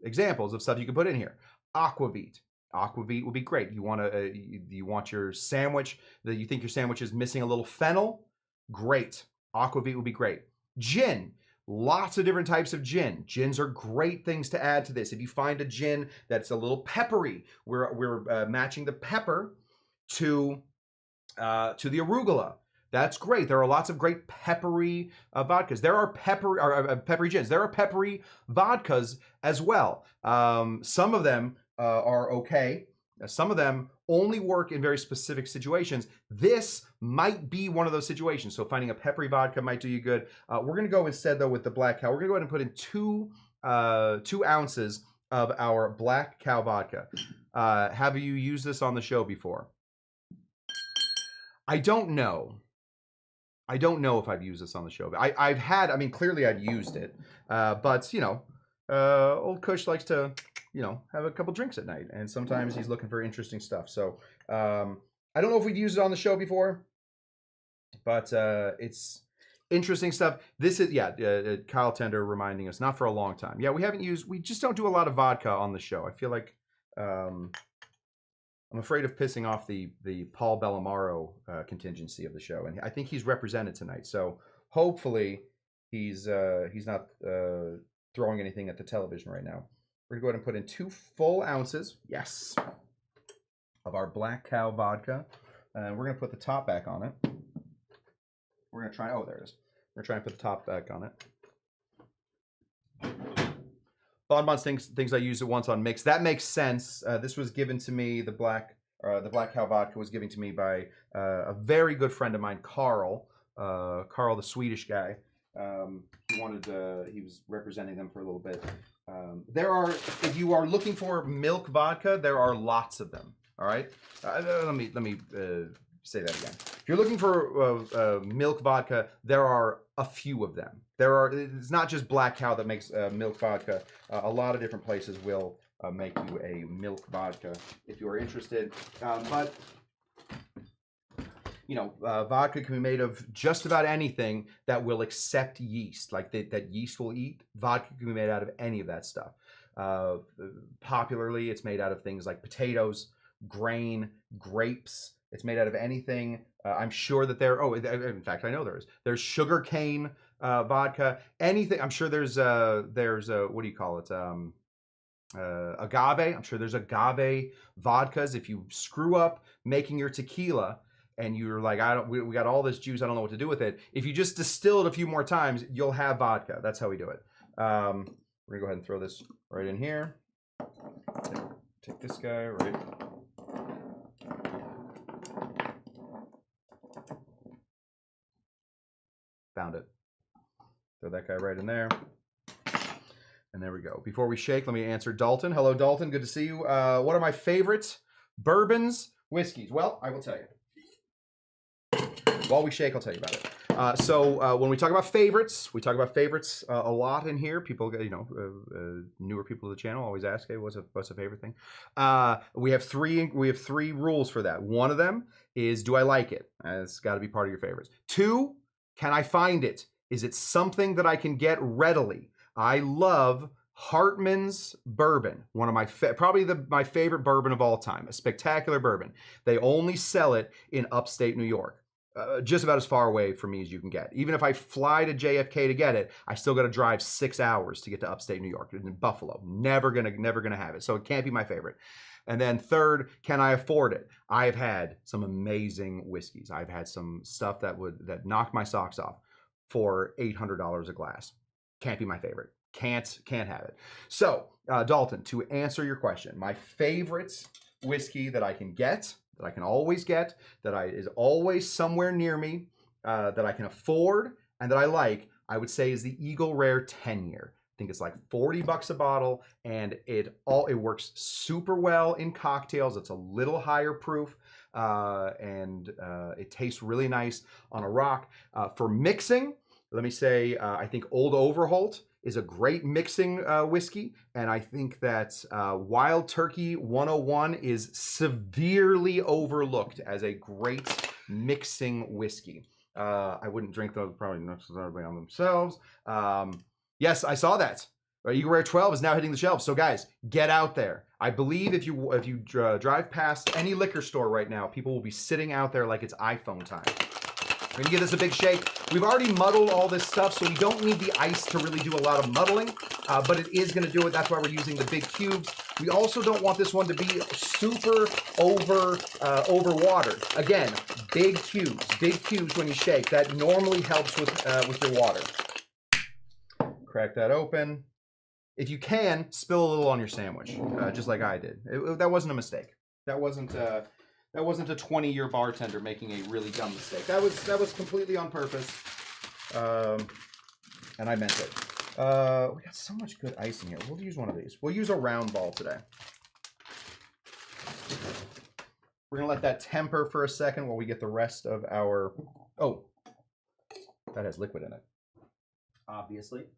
examples of stuff you can put in here. Aquavit. Aquavit would be great. You want your sandwich that you think your sandwich is missing a little fennel? Great. Aquavit would be great. Gin. Lots of different types of gin. Gins are great things to add to this. If you find a gin that's a little peppery, we're matching the pepper to the arugula. That's great. There are lots of great peppery vodkas. There are peppery gins. There are peppery vodkas as well. Some of them are okay. Some of them only work in very specific situations. This might be one of those situations. So finding a peppery vodka might do you good. We're going to go instead, though, with the Black Cow. We're going to go ahead and put in 2 ounces of our Black Cow vodka. Have you used this on the show before? I don't know. I don't know if I've used this on the show. I've had, I mean, clearly I've used it. But, you know, old Cush likes to, you know, have a couple drinks at night, and sometimes he's looking for interesting stuff. So I don't know if we've used it on the show before, but it's interesting stuff. This is, yeah, Kyle Tender reminding us, not for a long time. Yeah, we just don't do a lot of vodka on the show. I feel like I'm afraid of pissing off the Paul Bellamaro contingency of the show, and I think he's represented tonight. So hopefully he's not throwing anything at the television right now. We're gonna go ahead and put in 2 full ounces, yes, of our Black Cow vodka. And we're gonna put the top back on it. We're gonna try, oh, there it is. We're gonna try and put the top back on it. Bonbons, things I used it once on mix. That makes sense. This was given to me, the Black Cow vodka was given to me by a very good friend of mine, Carl. Carl, the Swedish guy. He was representing them for a little bit. If you are looking for milk vodka, there are lots of them. All right. Let me say that again. If you're looking for milk vodka, there are a few of them. It's not just Black Cow that makes milk vodka. A lot of different places will make you a milk vodka if you are interested. But you know, vodka can be made of just about anything that will accept yeast, like that yeast will eat. Vodka can be made out of any of that stuff. Popularly, it's made out of things like potatoes, grain, grapes. It's made out of anything. I'm sure that in fact, I know there's sugar cane vodka, anything. I'm sure there's what do you call it? Agave. I'm sure there's agave vodkas. If you screw up making your tequila, and you're like, we got all this juice, I don't know what to do with it. If you just distill it a few more times, you'll have vodka. That's how we do it. We're gonna go ahead and throw this right in here. Take this guy right. Found it. Throw that guy right in there. And there we go. Before we shake, let me answer Dalton. Hello, Dalton. Good to see you. What are my favorite bourbons, whiskeys? Well, I will tell you. While we shake, I'll tell you about it. When we talk about favorites, we talk about favorites a lot in here. People, newer people to the channel always ask, "Hey, what's a favorite thing?" We have three rules for that. One of them is, do I like it? It's got to be part of your favorites. 2, can I find it? Is it something that I can get readily? I love Hartman's bourbon, one of my probably my favorite bourbon of all time, a spectacular bourbon. They only sell it in upstate New York, just about as far away from me as you can get. Even if I fly to JFK to get it, I still got to drive 6 hours to get to upstate New York. In Buffalo, never gonna have it, so it can't be my favorite. And then 3rd, can I afford it? I've had some amazing whiskeys. I've had some stuff that knocked my socks off for $800 a glass. Can't be my favorite. Can't have it. So, Dalton, to answer your question, my favorite whiskey that I can get, that I can always get, is always somewhere near me, that I can afford, and that I like, I would say is the Eagle Rare 10-year. I think it's like $40 a bottle, and it works super well in cocktails. It's a little higher proof, and it tastes really nice on a rock. For mixing, let me say, I think Old Overholt is a great mixing whiskey, and I think that Wild Turkey 101 is severely overlooked as a great mixing whiskey. I wouldn't drink those, probably not everybody on themselves. Yes, I saw that. Eagle Rare 12 is now hitting the shelves. So guys, get out there. I believe if you drive past any liquor store right now, people will be sitting out there like it's iPhone time. We're gonna give this a big shake. We've already muddled all this stuff, so we don't need the ice to really do a lot of muddling, but it is gonna do it. That's why we're using the big cubes. We also don't want this one to be super over watered. Again, big cubes when you shake. That normally helps with your water. Crack that open. If you can, spill a little on your sandwich, just like I did. That wasn't a mistake. That wasn't a 20-year bartender making a really dumb mistake. That was completely on purpose, and I meant it. We got so much good ice in here. We'll use one of these. We'll use a round ball today. We're gonna let that temper for a second while we get the rest of our. Oh, that has liquid in it, obviously.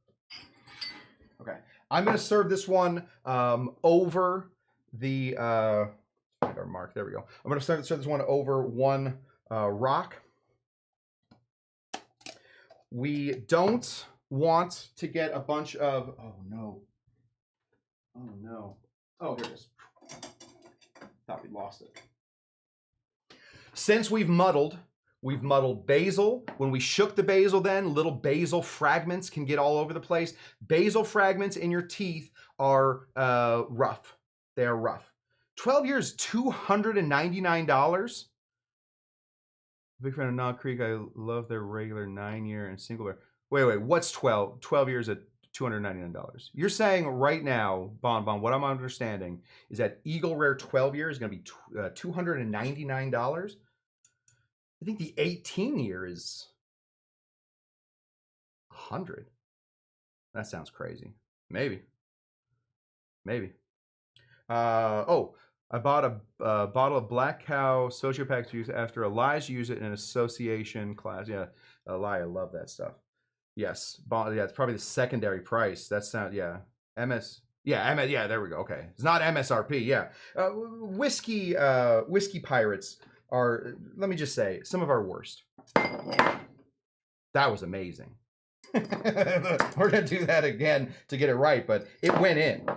Okay, I'm gonna serve this one over the. Our mark. There we go. I'm going to serve this one over one rock. We don't want to get a bunch of. Oh no. Oh no. Oh, here it is. Thought we lost it. Since we've muddled basil. When we shook the basil, then little basil fragments can get all over the place. Basil fragments in your teeth are rough. They are rough. 12 years, $299. Big fan of Knob Creek. I love their regular 9-year and single bear. Wait, what's 12? 12 years at $299. You're saying right now, Bon, what I'm understanding is that Eagle Rare 12 year is going to be $299. I think the 18-year is 100. That sounds crazy. Maybe. I bought a bottle of Black Cow Sociopax juice after Elijah used it in an association class. Yeah, Elijah, I love that stuff. Yes, yeah, it's probably the secondary price. That sounds, yeah. Yeah, there we go. Okay, it's not MSRP. Yeah, whiskey pirates are. Let me just say, some of our worst. That was amazing. We're gonna do that again to get it right, but it went in.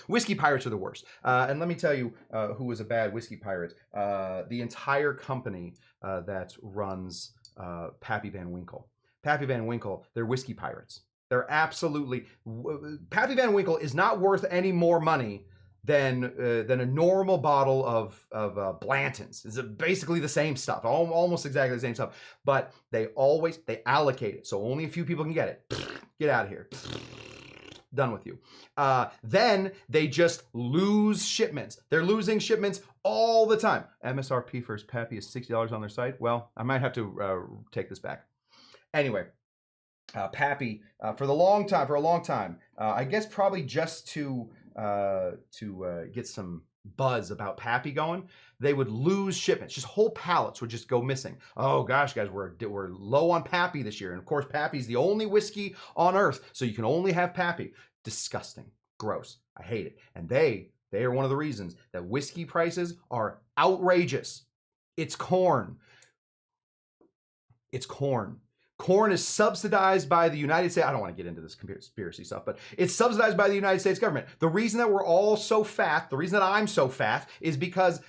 Whiskey pirates are the worst. And let me tell you who was a bad whiskey pirate. The entire company that runs Pappy Van Winkle. Pappy Van Winkle, they're whiskey pirates. They're absolutely... Pappy Van Winkle is not worth any more money than a normal bottle of Blanton's. It's basically the same stuff, almost exactly the same stuff. But they allocate it, so only a few people can get it. Get out of here. Done with you. Then they just lose shipments. They're losing shipments all the time. MSRP for his Pappy is $60 on their site. Well, I might have to take this back. Anyway, Pappy for a long time. I guess probably just to get some buzz about Pappy going, they would lose shipments. Just whole pallets would just go missing. Oh gosh, guys, we're low on Pappy this year. And of course, Pappy's the only whiskey on earth, so you can only have Pappy. Disgusting. Gross. I hate it. And they are one of the reasons that whiskey prices are outrageous. It's corn. It's corn. Corn is subsidized by the United States. I don't want to get into this conspiracy stuff, but it's subsidized by the United States government. The reason that we're all so fat, the reason that I'm so fat, is because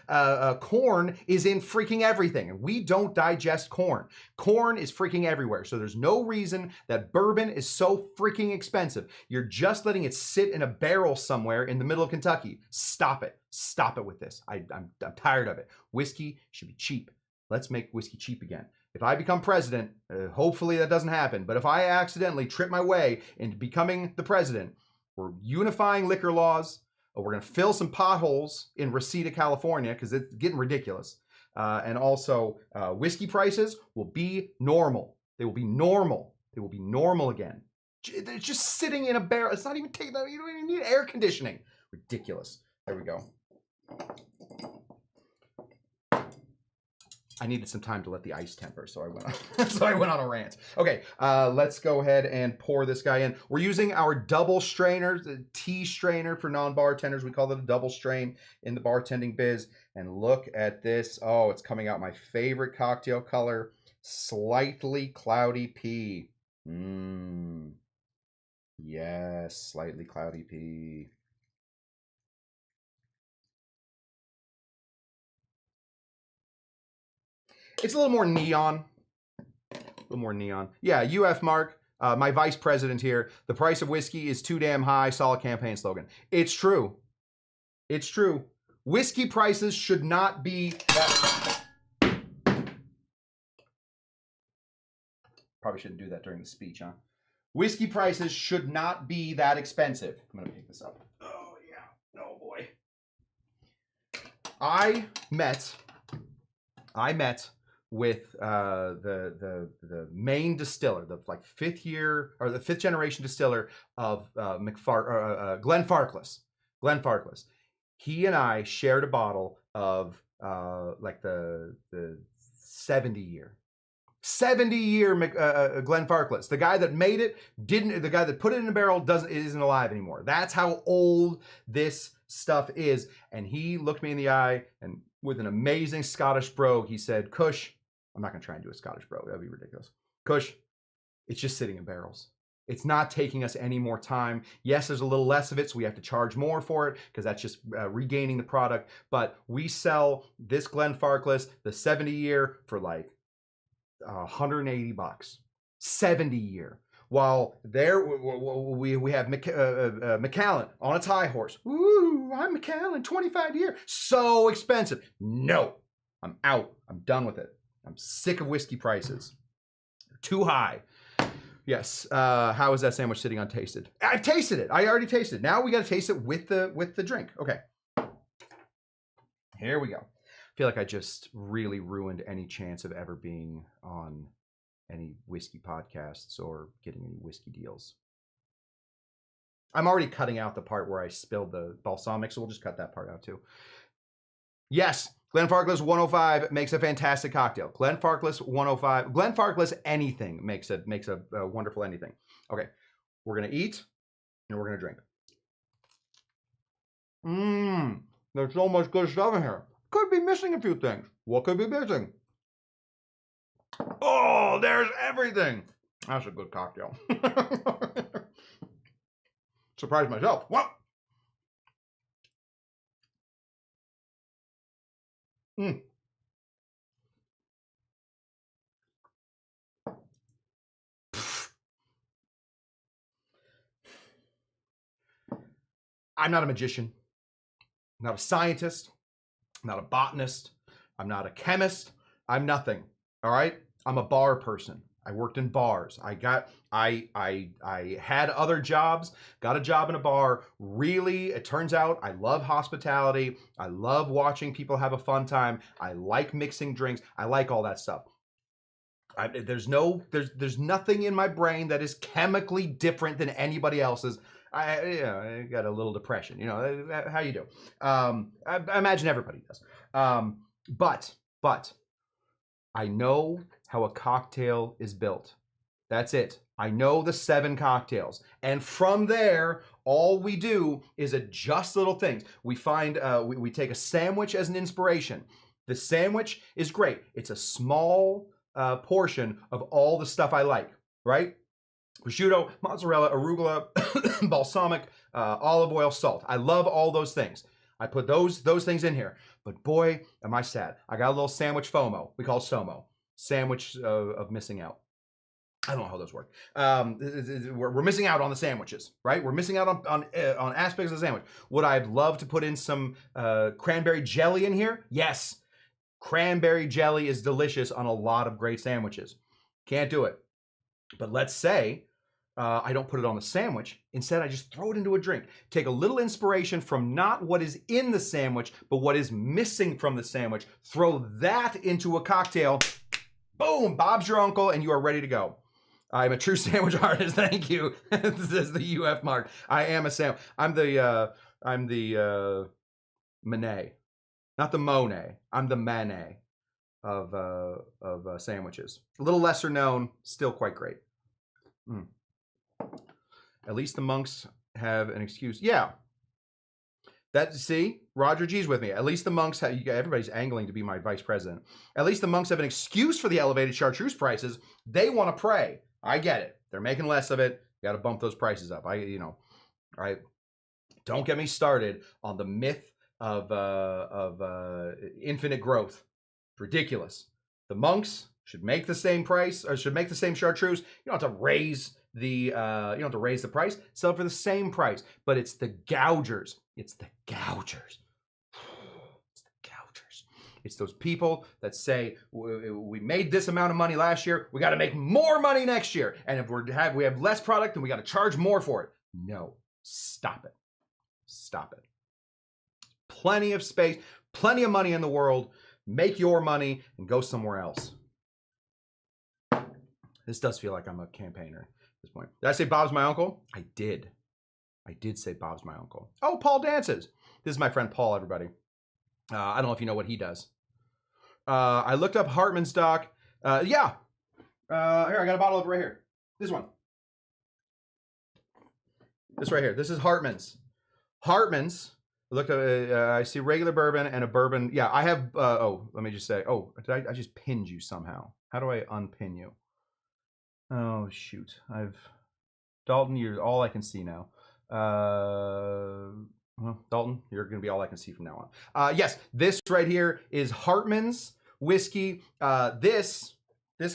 corn is in freaking everything, and we don't digest corn. Corn is freaking everywhere, so there's no reason that bourbon is so freaking expensive. You're just letting it sit in a barrel somewhere in the middle of Kentucky. Stop it. Stop it with this. I'm tired of it. Whiskey should be cheap. Let's make whiskey cheap again. If I become president, hopefully that doesn't happen, but if I accidentally trip my way into becoming the president, we're unifying liquor laws, we're going to fill some potholes in Reseda, California, because it's getting ridiculous, and also whiskey prices will be normal. They will be normal. They will be normal again. They're just sitting in a barrel. It's not even taking, you don't even need air conditioning. Ridiculous. There we go. I needed some time to let the ice temper, so I went on a rant. Okay, let's go ahead and pour this guy in. We're using our double strainer, the tea strainer for non-bartenders. We call it a double strain in the bartending biz. And look at this. Oh, it's coming out my favorite cocktail color, slightly cloudy pea. Yes, slightly cloudy pea. It's a little more neon. A little more neon. Yeah, UF Mark, my vice president here. The price of whiskey is too damn high. Solid campaign slogan. It's true. It's true. Whiskey prices should not be that. Probably shouldn't do that during the speech, huh? Whiskey prices should not be that expensive. I'm going to pick this up. Oh, yeah. Oh, boy. I met with the main distiller, the like fifth generation distiller of Glenn Farkless. Glenn Farkless. He and I shared a bottle of like the 70-year Glenn Farkless. The guy that made it the guy that put it in a barrel isn't alive anymore. That's how old this stuff is. And he looked me in the eye and with an amazing Scottish brogue, he said, Cush, I'm not going to try and do a Scottish brogue. That'd be ridiculous. Cush, it's just sitting in barrels. It's not taking us any more time. Yes, there's a little less of it, so we have to charge more for it because that's just regaining the product. But we sell this Glenn Farkless, the 70-year, for like $180. 70-year. While there, we have Macallan on its high horse. Ooh, I'm Macallan, 25-year. So expensive. No, I'm out. I'm done with it. I'm sick of whiskey prices. They're too high. Yes. How is that sandwich sitting untasted? I've tasted it. I already tasted it. Now we got to taste it with the drink. Okay. Here we go. I feel like I just really ruined any chance of ever being on any whiskey podcasts or getting any whiskey deals. I'm already cutting out the part where I spilled the balsamic, so we'll just cut that part out too. Yes, Glenn Farkless 105 makes a fantastic cocktail. Glenn Farkless 105, Glenn Farkless anything makes a wonderful anything. Okay, we're gonna eat and we're gonna drink. There's so much good stuff in here. Could be missing a few things. What could be missing? Oh, there's everything. That's a good cocktail. Surprised myself. What? I'm not a magician. I'm not a scientist. I'm not a botanist. I'm not a chemist. I'm nothing. All right? I'm a bar person. I worked in bars. I had other jobs, got a job in a bar. Really, it turns out I love hospitality. I love watching people have a fun time. I like mixing drinks. I like all that stuff. There's nothing in my brain that is chemically different than anybody else's. I got a little depression. You know how you do. I imagine everybody does. But I know how a cocktail is built. That's it. I know the 7 cocktails. And from there, all we do is adjust little things. We find, we take a sandwich as an inspiration. The sandwich is great. It's a small portion of all the stuff I like, right? Prosciutto, mozzarella, arugula, balsamic, olive oil, salt. I love all those things. I put those things in here. But boy, am I sad. I got a little sandwich FOMO. We call it SOMO. Sandwich of missing out. I don't know how those work. We're missing out on the sandwiches, right? We're missing out on aspects of the sandwich. Would I love to put in some cranberry jelly in here? Yes. Cranberry jelly is delicious on a lot of great sandwiches. Can't do it. But let's say I don't put it on the sandwich. Instead, I just throw it into a drink. Take a little inspiration from not what is in the sandwich, but what is missing from the sandwich. Throw that into a cocktail. Boom, Bob's your uncle, and you are ready to go. I'm a true sandwich artist. Thank you. This is the UF mark. I am a sandwich. I'm the Manet, not the Monet. I'm the Manet of sandwiches. A little lesser known, still quite great. At least the monks have an excuse. Yeah. See, Roger G's with me. At least the monks have, everybody's angling to be my vice president. At least the monks have an excuse for the elevated chartreuse prices. They want to pray. I get it. They're making less of it. Got to bump those prices up. Don't get me started on the myth of infinite growth. It's ridiculous. The monks should make the same price, or should make the same chartreuse. You don't have to raise the price. Sell it for the same price. But it's the gougers. It's the gougers. It's the gougers. It's those people that say we made this amount of money last year. We got to make more money next year. And if we have less product, then we got to charge more for it. No, stop it. Stop it. Plenty of space, plenty of money in the world. Make your money and go somewhere else. This does feel like I'm a campaigner at this point. Did I say Bob's my uncle? I did. I did say Bob's my uncle. Oh, Paul dances. This is my friend Paul, everybody. I don't know if you know what he does. I looked up Hartman's doc. Yeah. Here, I got a bottle of it right here. This one. This right here. This is Hartman's. Hartman's. Look, I see regular bourbon and a bourbon. Yeah, I have. Let me just say. Oh, I just pinned you somehow. How do I unpin you? Oh shoot! Dalton. You're all I can see now. Well, Dalton, you're going to be all I can see from now on. Yes, this right here is Hartman's whiskey. This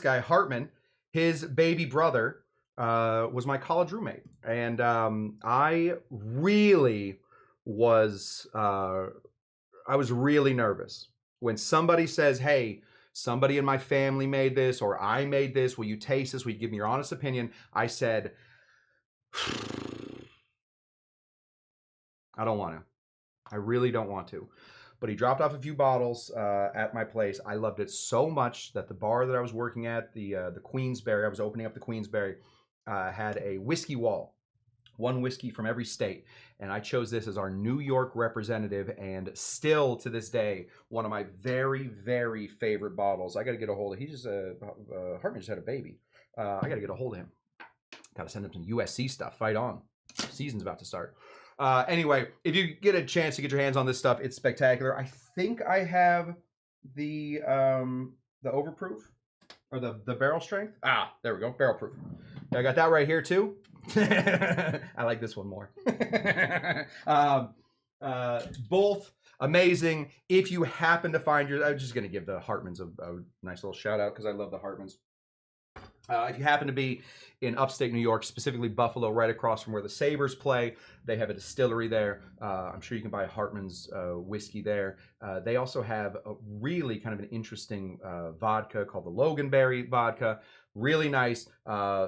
guy Hartman, his baby brother, was my college roommate, and I really was really nervous when somebody says, "Hey, somebody in my family made this, or I made this. Will you taste this? Will you give me your honest opinion?" I said, I don't want to. I really don't want to. But he dropped off a few bottles at my place. I loved it so much that the bar that I was working at, the Queensberry, I was opening up the Queensberry, had a whiskey wall. One whiskey from every state. And I chose this as our New York representative, and still to this day, one of my very, very favorite bottles. I got to get a hold of, Hartman just had a baby. I got to get a hold of him. Got to send him some USC stuff. Fight on. Season's about to start. Anyway, if you get a chance to get your hands on this stuff, it's spectacular. I think I have the overproof or the barrel strength. There we go, barrel proof. I got that right here too. I like this one more. Both amazing. If you happen to find I'm just gonna give the Hartmans a nice little shout out because I love the Hartmans. If you happen to be in upstate New York, specifically Buffalo, right across from where the Sabres play, they have a distillery there. I'm sure you can buy Hartman's whiskey there. They also have a really kind of an interesting vodka called the Loganberry vodka. Really nice,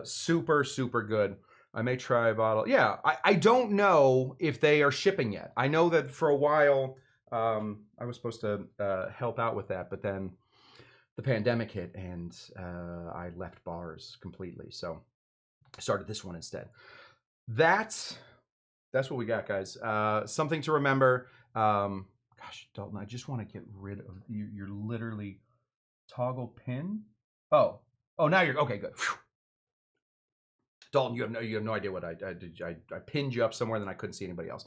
super, super good. I may try a bottle. Yeah, I don't know if they are shipping yet. I know that for a while I was supposed to help out with that, but then the pandemic hit and I left bars completely. So I started this one instead. That's That's what we got, guys. Something to remember. Gosh, Dalton, I just want to get rid of you. You're literally toggle pin. Oh, now you're okay. Good. Whew. Dalton, you have no idea what I did. I pinned you up somewhere, then I couldn't see anybody else.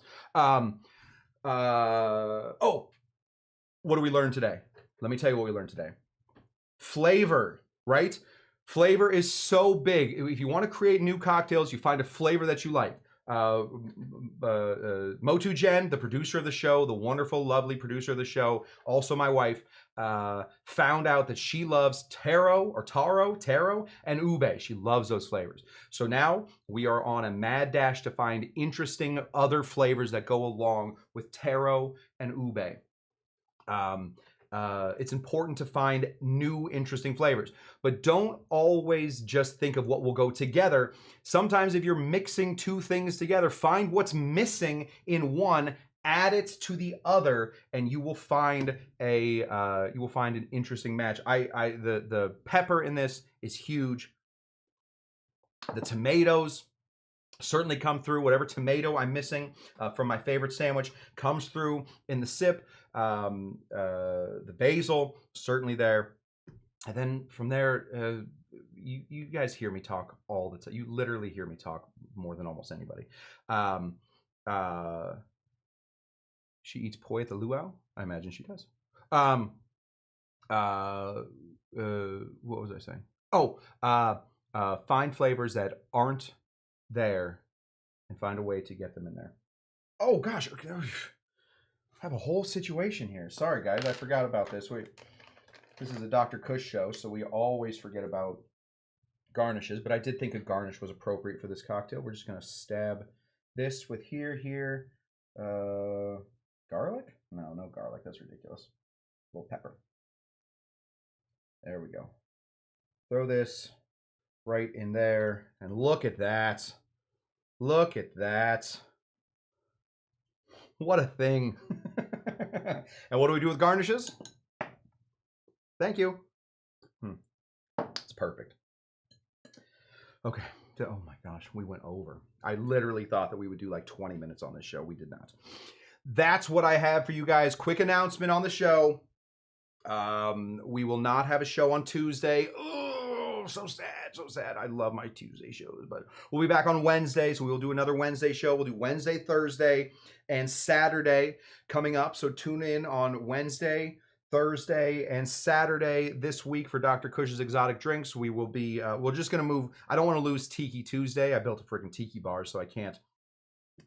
What do we learn today? Let me tell you what we learned today. Flavor, right? Flavor is so big. If you want to create new cocktails, you find a flavor that you like. Motu Jen, the producer of the show, the wonderful, lovely producer of the show, also my wife, found out that she loves taro, and ube. She loves those flavors. So now we are on a mad dash to find interesting other flavors that go along with taro and ube. It's important to find new, interesting flavors, but don't always just think of what will go together. Sometimes if you're mixing two things together, find what's missing in one, add it to the other, and you will find an interesting match. The pepper in this is huge. The tomatoes certainly come through. Whatever tomato I'm missing from my favorite sandwich comes through in the sip. The basil certainly there, and then from there, you guys hear me talk all the time. You literally hear me talk more than almost anybody. She eats poi at the luau. I imagine she does. What was I saying? Find flavors that aren't there and find a way to get them in there. Oh gosh, okay. I have a whole situation here. Sorry guys, I forgot about this. This is a Dr. Cush show, so we always forget about garnishes, but I did think a garnish was appropriate for this cocktail. We're just gonna stab this with here. Garlic? No garlic, that's ridiculous. A little pepper. There we go. Throw this right in there, and look at that. Look at that. What a thing. And what do we do with garnishes? Thank you. It's perfect. Okay. Oh my gosh, we went over. I literally thought that we would do like 20 minutes on this show. We did not. That's what I have for you guys. Quick announcement on the show. We will not have a show on Tuesday. Oh, so sad. I love my Tuesday shows, but we'll be back on Wednesday. So we'll do another Wednesday show. We'll do Wednesday, Thursday, and Saturday coming up. So tune in on Wednesday, Thursday, and Saturday this week for Dr. Cush's Exotic Drinks. We will be, we're just going to move. I don't want to lose Tiki Tuesday. I built a freaking Tiki bar, so I can't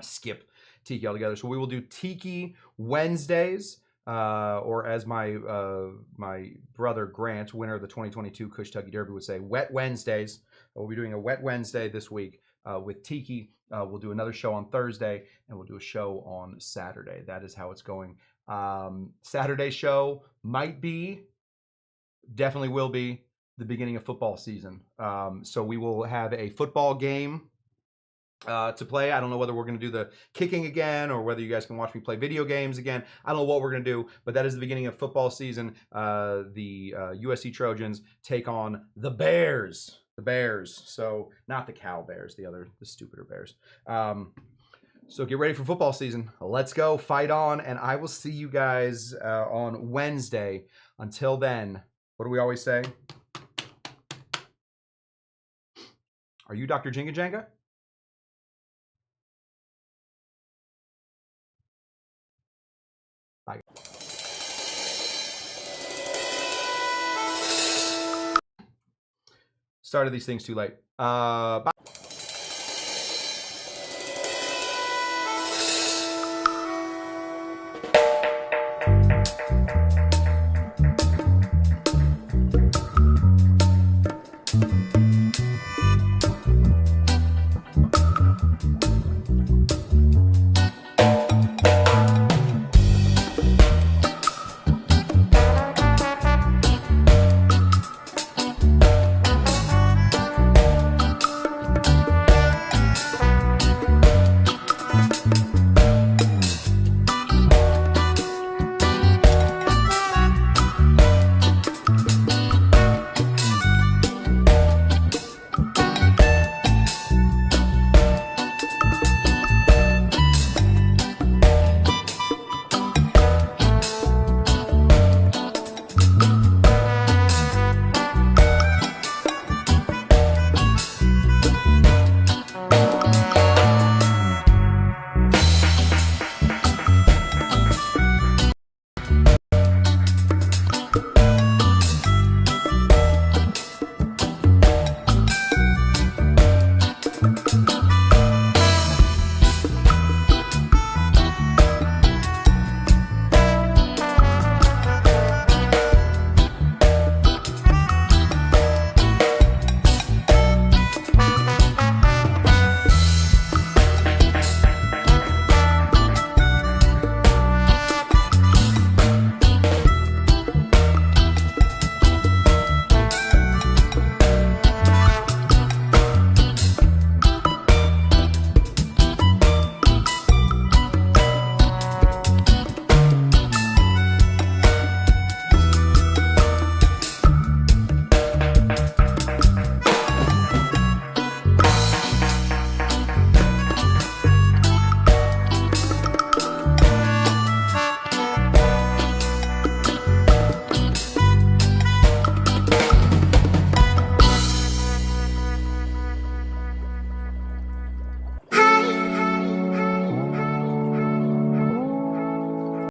skip Tiki altogether. So we will do Tiki Wednesdays, or as my brother Grant, winner of the 2022 Cush Tucky Derby, would say, Wet Wednesdays. We'll be doing a Wet Wednesday this week with Tiki. We'll do another show on Thursday, and we'll do a show on Saturday. That is how it's going. Saturday show definitely will be the beginning of football season. So we will have a football game to play. I don't know whether we're going to do the kicking again or whether you guys can watch me play video games again. I don't know what we're going to do, but that is the beginning of football season. The USC Trojans take on the Bears. The Bears. So not the Cow Bears, the stupider Bears. So get ready for football season. Let's go, fight on, and I will see you guys on Wednesday. Until then, what do we always say? Are you Dr. Jinga Jenga? Bye. Started these things too late. Bye.